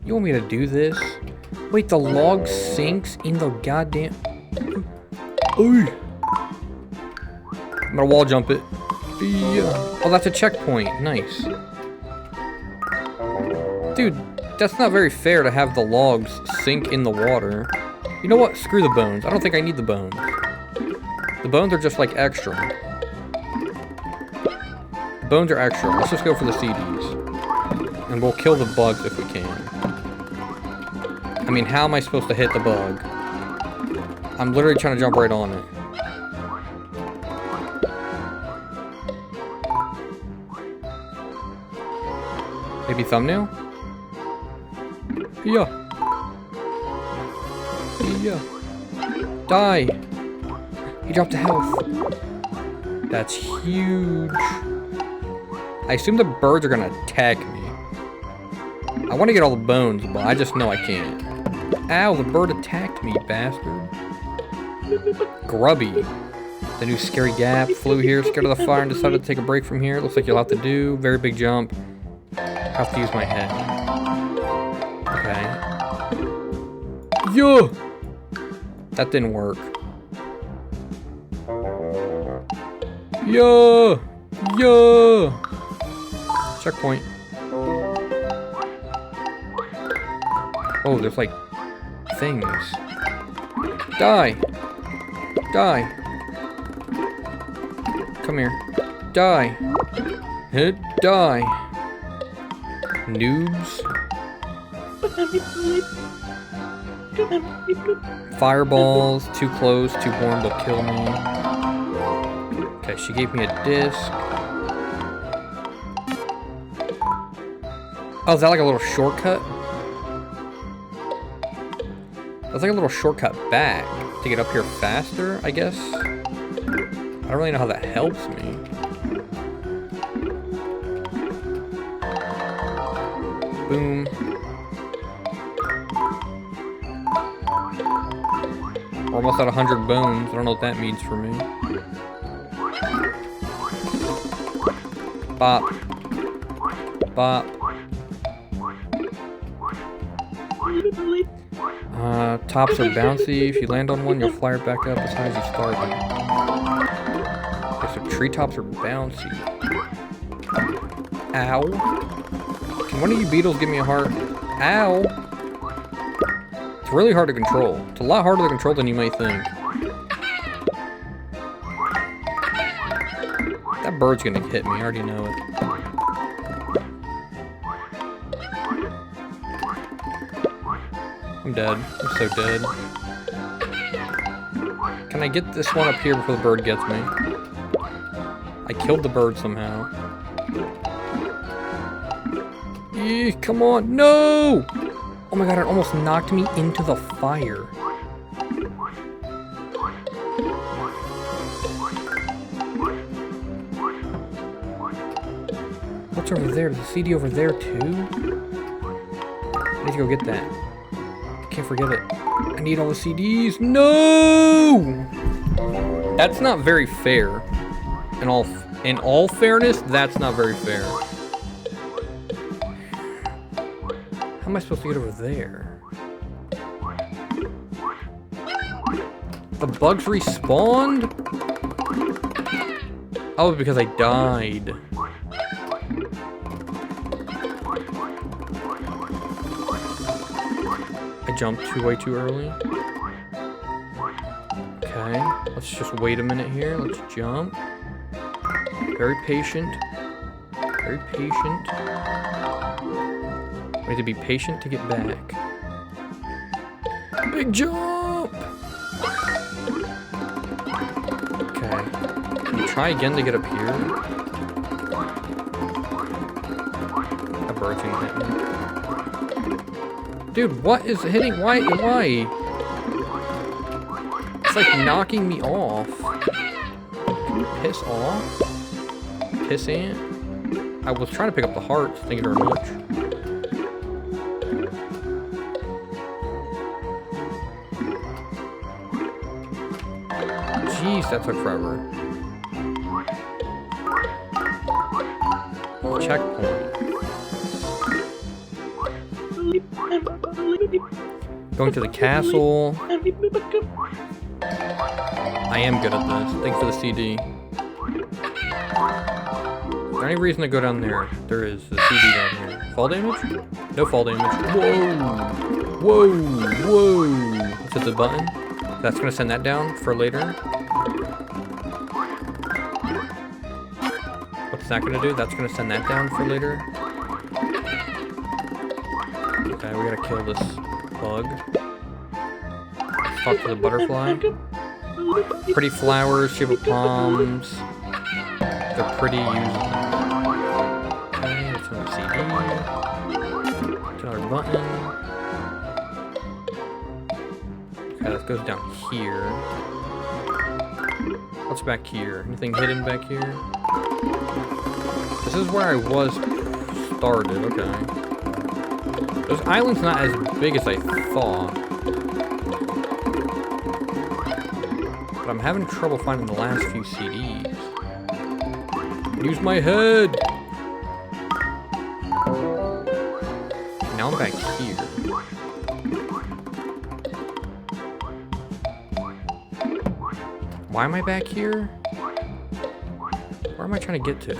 You want me to do this? Wait, the log sinks in the goddamn... Ooh. I'm gonna wall jump it. Yeah. Oh, that's a checkpoint. Nice. Dude, that's not very fair to have the logs sink in the water. You know what? Screw the bones. I don't think I need the bones. The bones are just like extra. The bones are extra. Let's just go for the CDs. And we'll kill the bugs if we can. I mean, how am I supposed to hit the bug? I'm literally trying to jump right on it. Maybe thumbnail? Yeah. Yeah. Die. He dropped a health. That's huge. I assume the birds are gonna attack me. I want to get all the bones, but I just know I can't. Ow, the bird attacked me, bastard. Grubby. The new scary gap flew here, scared of the fire, and decided to take a break from here. Looks like you'll have to do. Very big jump. Have to use my head. Okay. Yo! That didn't work. Yo! Yo! Checkpoint. Oh, there's like things. Die! Die! Come here. Die! Hit! Die! Noobs. Fireballs, too close, too warm, they'll kill me. Okay, she gave me a disc. Oh, is that like a little shortcut? That's like a little shortcut back to get up here faster, I guess. I don't really know how that helps me. Boom. We're almost at 100 bones. I don't know what that means for me. Bop. Bop. Tops are bouncy. If you land on one, you'll fly it back up as high as you started. Okay, so treetops are bouncy. Ow. Can one of you beetles give me a heart? Ow. It's really hard to control. It's a lot harder to control than you might think. That bird's gonna hit me, I already know it. I'm dead. I'm so dead. Can I get this one up here before the bird gets me? I killed the bird somehow. Eeh, come on. No! Oh my god, it almost knocked me into the fire. What's over there? There's a CD over there too? I need to go get that. Can't forget it. I need all the CDs. No! That's not very fair. In all fairness, that's not very fair. How am I supposed to get over there? The bugs respawned? Oh, because I died. I jumped way too early. Okay, let's just wait a minute here. Let's jump. Very patient. Very patient. We need to be patient to get back. Big jump! Okay. Can we try again to get up here? That bird's gonna hit me. Dude, what is hitting? Why? It's like knocking me off. Can you piss off? Piss ant? I was trying to pick up the hearts. Thank you very much. Jeez, that took forever. Checkpoint. Going to the castle. I am good at this. Thanks for the CD. Is there any reason to go down there? There is a CD down here. Fall damage? No fall damage. Whoa! Whoa! Whoa! Let's hit the button. That's gonna send that down for later. What's that gonna do? That's gonna send that down for later. Okay, we gotta kill this bug. Let's talk to the butterfly. Pretty flowers, Shiva palms. They're pretty useful. Okay, that's another CD. That's another button. Okay, that goes down here. What's back here? Anything hidden back here? This is where I was started, okay. This island's not as big as I thought. But I'm having trouble finding the last few CDs. Use my head! Now I'm back here. Why am I back here? Where am I trying to get to?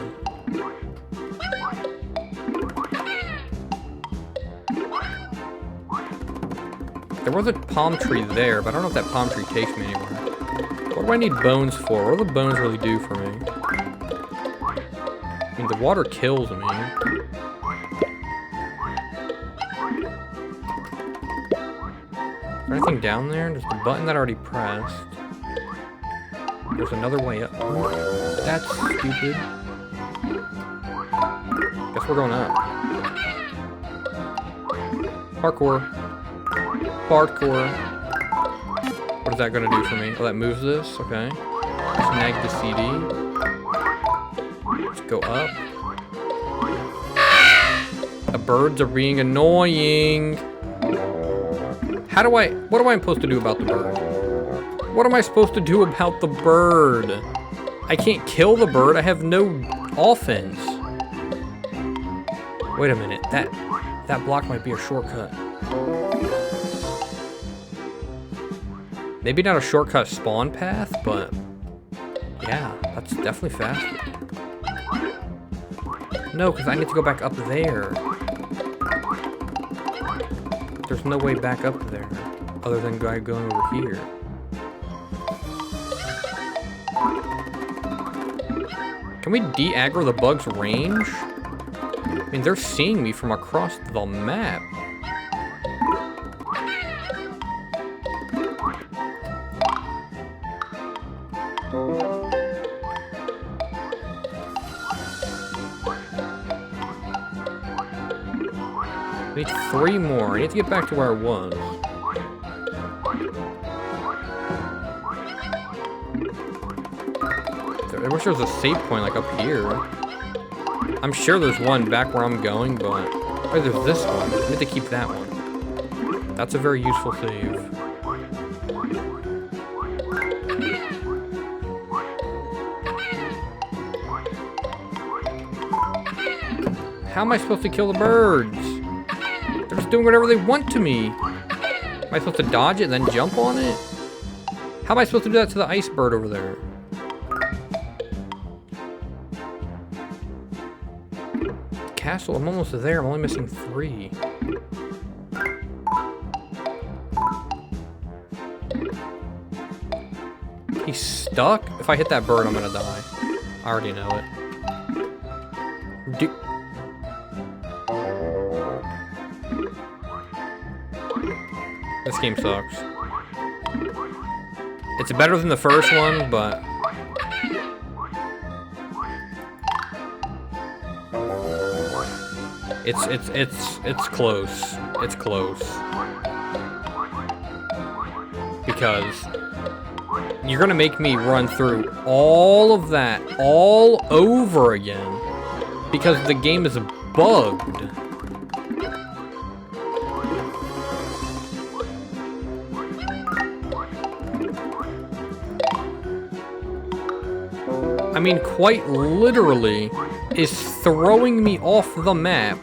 There was a palm tree there, but I don't know if that palm tree takes me anywhere. What do I need bones for? What do the bones really do for me? I mean, the water kills me. Is there anything down there? There's the button that I already pressed. There's another way up. That's stupid. Guess we're going up. Parkour. Parkour. What is that gonna do for me? Oh, that moves this, okay. Snag the CD. Let's go up. The birds are being annoying. What am I supposed to do about the bird? What am I supposed to do about the bird? I can't kill the bird, I have no offense. Wait a minute, that block might be a shortcut. Maybe not a shortcut spawn path, but yeah, that's definitely faster. No, because I need to go back up there. There's no way back up there, other than going over here. Can we de-aggro the bug's range? I mean, they're seeing me from across the map. I need 3 more. I need to get back to where I was. I wish there was a save point like up here. I'm sure there's one back where I'm going, but... Oh, there's this one. I need to keep that one. That's a very useful save. How am I supposed to kill the birds? They're just doing whatever they want to me. Am I supposed to dodge it and then jump on it? How am I supposed to do that to the ice bird over there? Castle, I'm almost there. I'm only missing 3. He's stuck? If I hit that bird, I'm gonna die. I already know it. This game sucks. It's better than the first one, but... It's close. It's close. Because you're gonna make me run through all of that all over again because the game is bugged. I mean, quite literally is throwing me off the map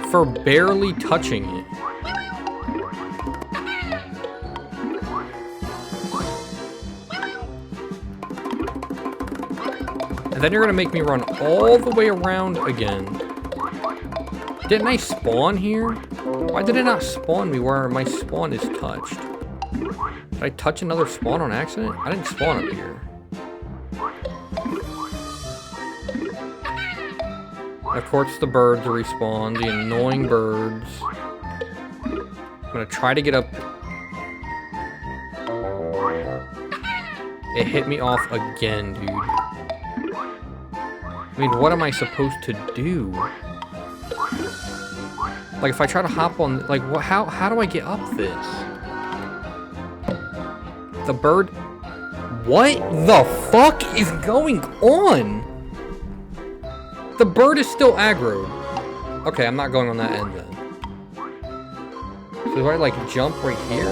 for barely touching it. And then you're gonna make me run all the way around again. Didn't I spawn here? Why did it not spawn me where my spawn is touched? Did I touch another spawn on accident? I didn't spawn up here. Of course the birds respawn, the annoying birds. I'm gonna try to get up. It hit me off again, dude. I mean, what am I supposed to do? Like, if I try to hop on, like, what? How do I get up this? The bird... What the fuck is going on? The bird is still aggroed. Okay, I'm not going on that end then. So do I, like, jump right here?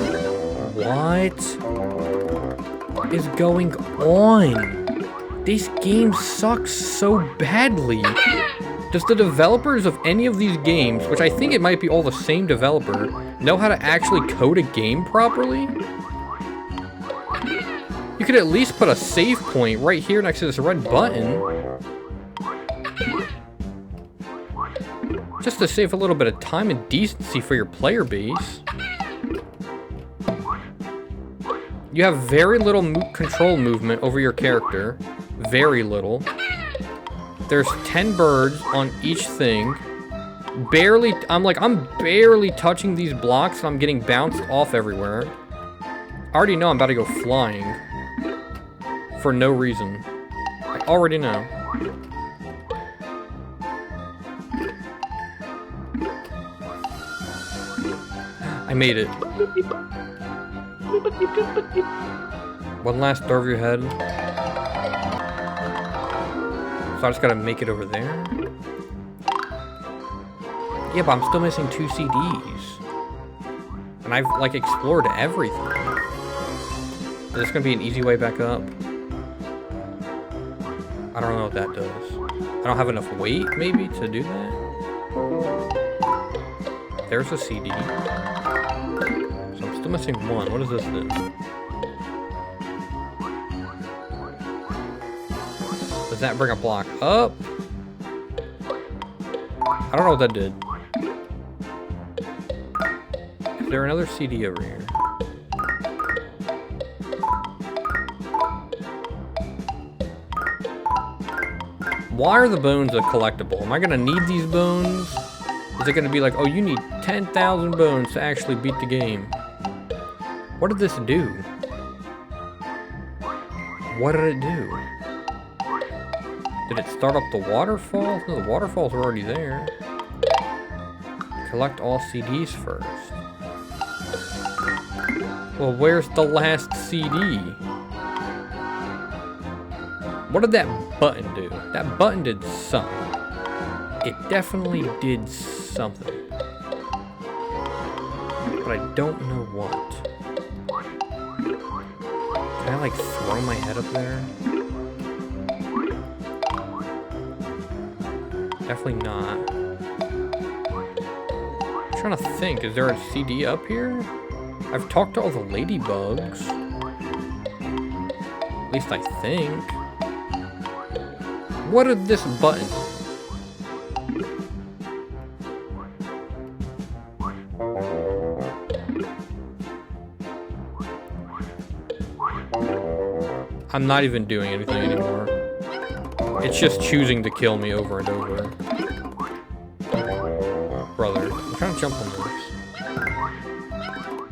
What is going on? This game sucks so badly. Does the developers of any of these games, which I think it might be all the same developer, know how to actually code a game properly? You could at least put a save point right here next to this red button. Just to save a little bit of time and decency for your player base. You have very little control movement over your character. Very little. There's 10 birds on each thing. Barely, I'm barely touching these blocks and I'm getting bounced off everywhere. I already know I'm about to go flying. For no reason. I already know. I made it. One last throw of your head. So I just gotta make it over there. Yeah, but I'm still missing 2 CDs. And I've, like, explored everything. Is this gonna be an easy way back up? I don't know what that does. I don't have enough weight, maybe, to do that? There's a CD. So I'm still missing 1. What does this do? Does that bring a block up? I don't know what that did. Is there another CD over here? Why are the bones a collectible? Am I gonna need these bones? Is it gonna be like, oh, you need 10,000 bones to actually beat the game? What did this do? What did it do? Did it start up the waterfall? No, the waterfalls are already there. Collect all CDs first. Well, where's the last CD? What did that button do? That button did something. It definitely did something. But I don't know what. Can I, like, throw my head up there? Definitely not. I'm trying to think, is there a CD up here? I've talked to all the ladybugs. At least I think. What did this button do? I'm not even doing anything anymore. It's just choosing to kill me over and over. Brother, I'm trying to jump on this.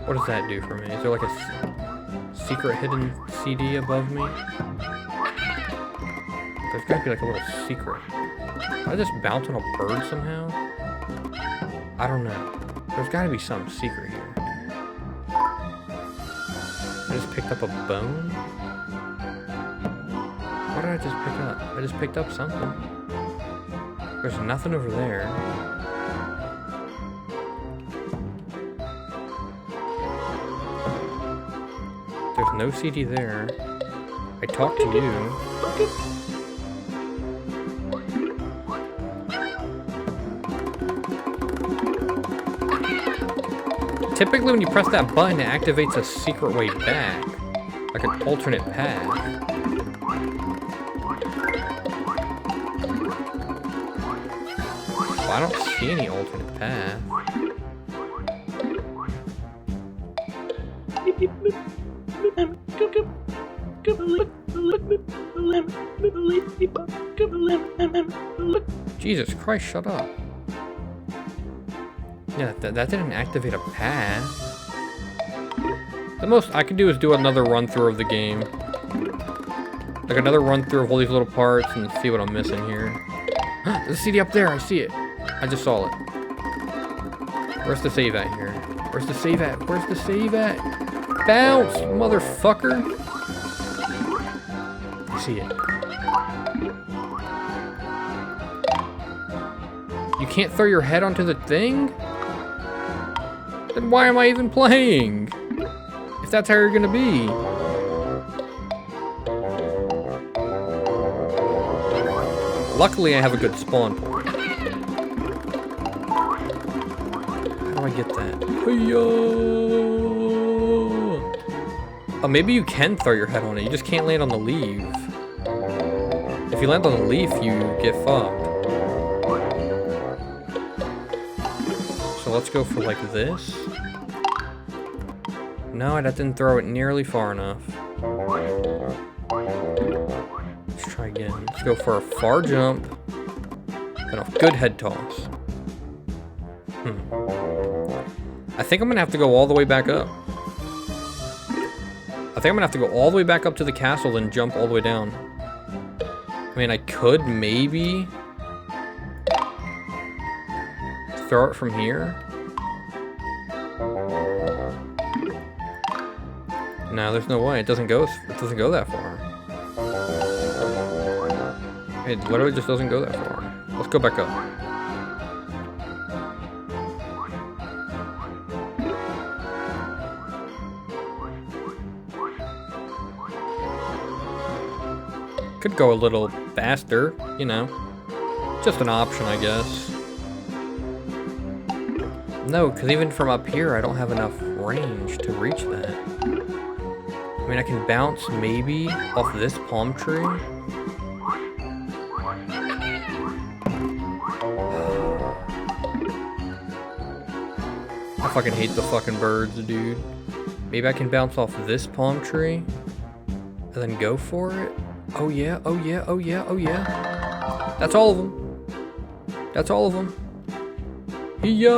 What does that do for me? Is there like a secret hidden CD above me? There's gotta be like a little secret. Did I just bounce on a bird somehow? I don't know. There's gotta be some secret here. I just picked up a bone? What did I just pick up? I just picked up something. There's nothing over there. There's no CD there. I talked to you. Typically when you press that button, it activates a secret way back. Like an alternate path. Well, I don't see any alternate path. Jesus Christ, shut up. Yeah, that didn't activate a path. The most I can do is do another run through of the game. Like another run through of all these little parts and see what I'm missing here. There's a CD up there, I see it. I just saw it. Where's the save at here? Where's the save at? Where's the save at? Bounce, motherfucker. I see it. You can't throw your head onto the thing? Then why am I even playing? If that's how you're gonna be. Luckily, I have a good spawn point. How do I get that? Oh, maybe you can throw your head on it. You just can't land on the leaf. If you land on the leaf, you get fucked. So let's go for like this. No, that didn't throw it nearly far enough. Let's try again. Let's go for a far jump and a good head toss. I think I'm gonna have to go all the way back up. I think I'm gonna have to go all the way back up to the castle, then jump all the way down. I mean, I could maybe throw it from here. No, there's no way. It doesn't go that far. It literally just doesn't go that far. Let's go back up. Could go a little faster, you know. Just an option, I guess. No, because even from up here, I don't have enough range to reach that. I mean, I can bounce maybe off this palm tree. I fucking hate the fucking birds, dude. Maybe I can bounce off this palm tree and then go for it. Oh yeah, oh yeah, oh yeah, oh yeah. That's all of them. That's all of them. Yeah.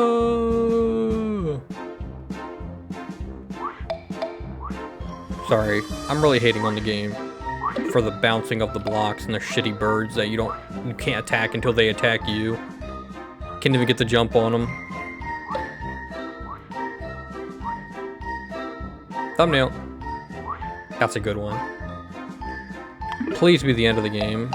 Sorry, I'm really hating on the game for the bouncing of the blocks and the shitty birds that you can't attack until they attack you. Can't even get the jump on them. Thumbnail. That's a good one. Please be the end of the game.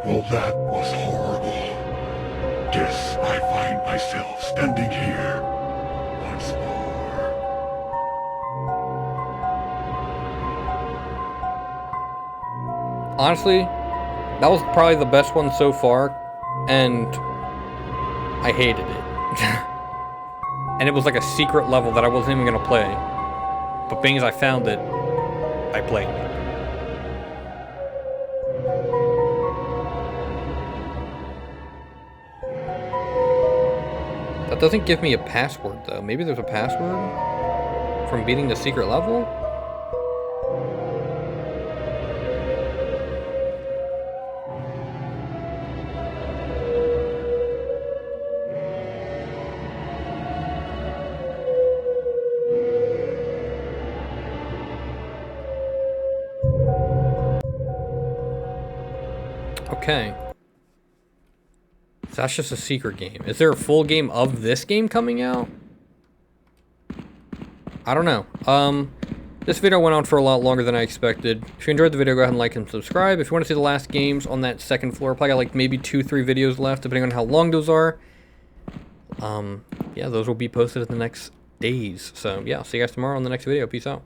Well, that was horrible. Guess I find myself standing here once more. Honestly, that was probably the best one so far, and I hated it. And it was like a secret level that I wasn't even gonna play. But being as I found it, I played it. That doesn't give me a password though. Maybe there's a password from beating the secret level? Okay. So that's just a secret game. Is there a full game of this game coming out? I don't know. This video went on for a lot longer than I expected. If you enjoyed the video, go ahead and like and subscribe. If you want to see the last games on that second floor, probably got like maybe 2-3 videos left, depending on how long those are. Yeah, those will be posted in the next days. So yeah, I'll see you guys tomorrow on the next video. Peace out.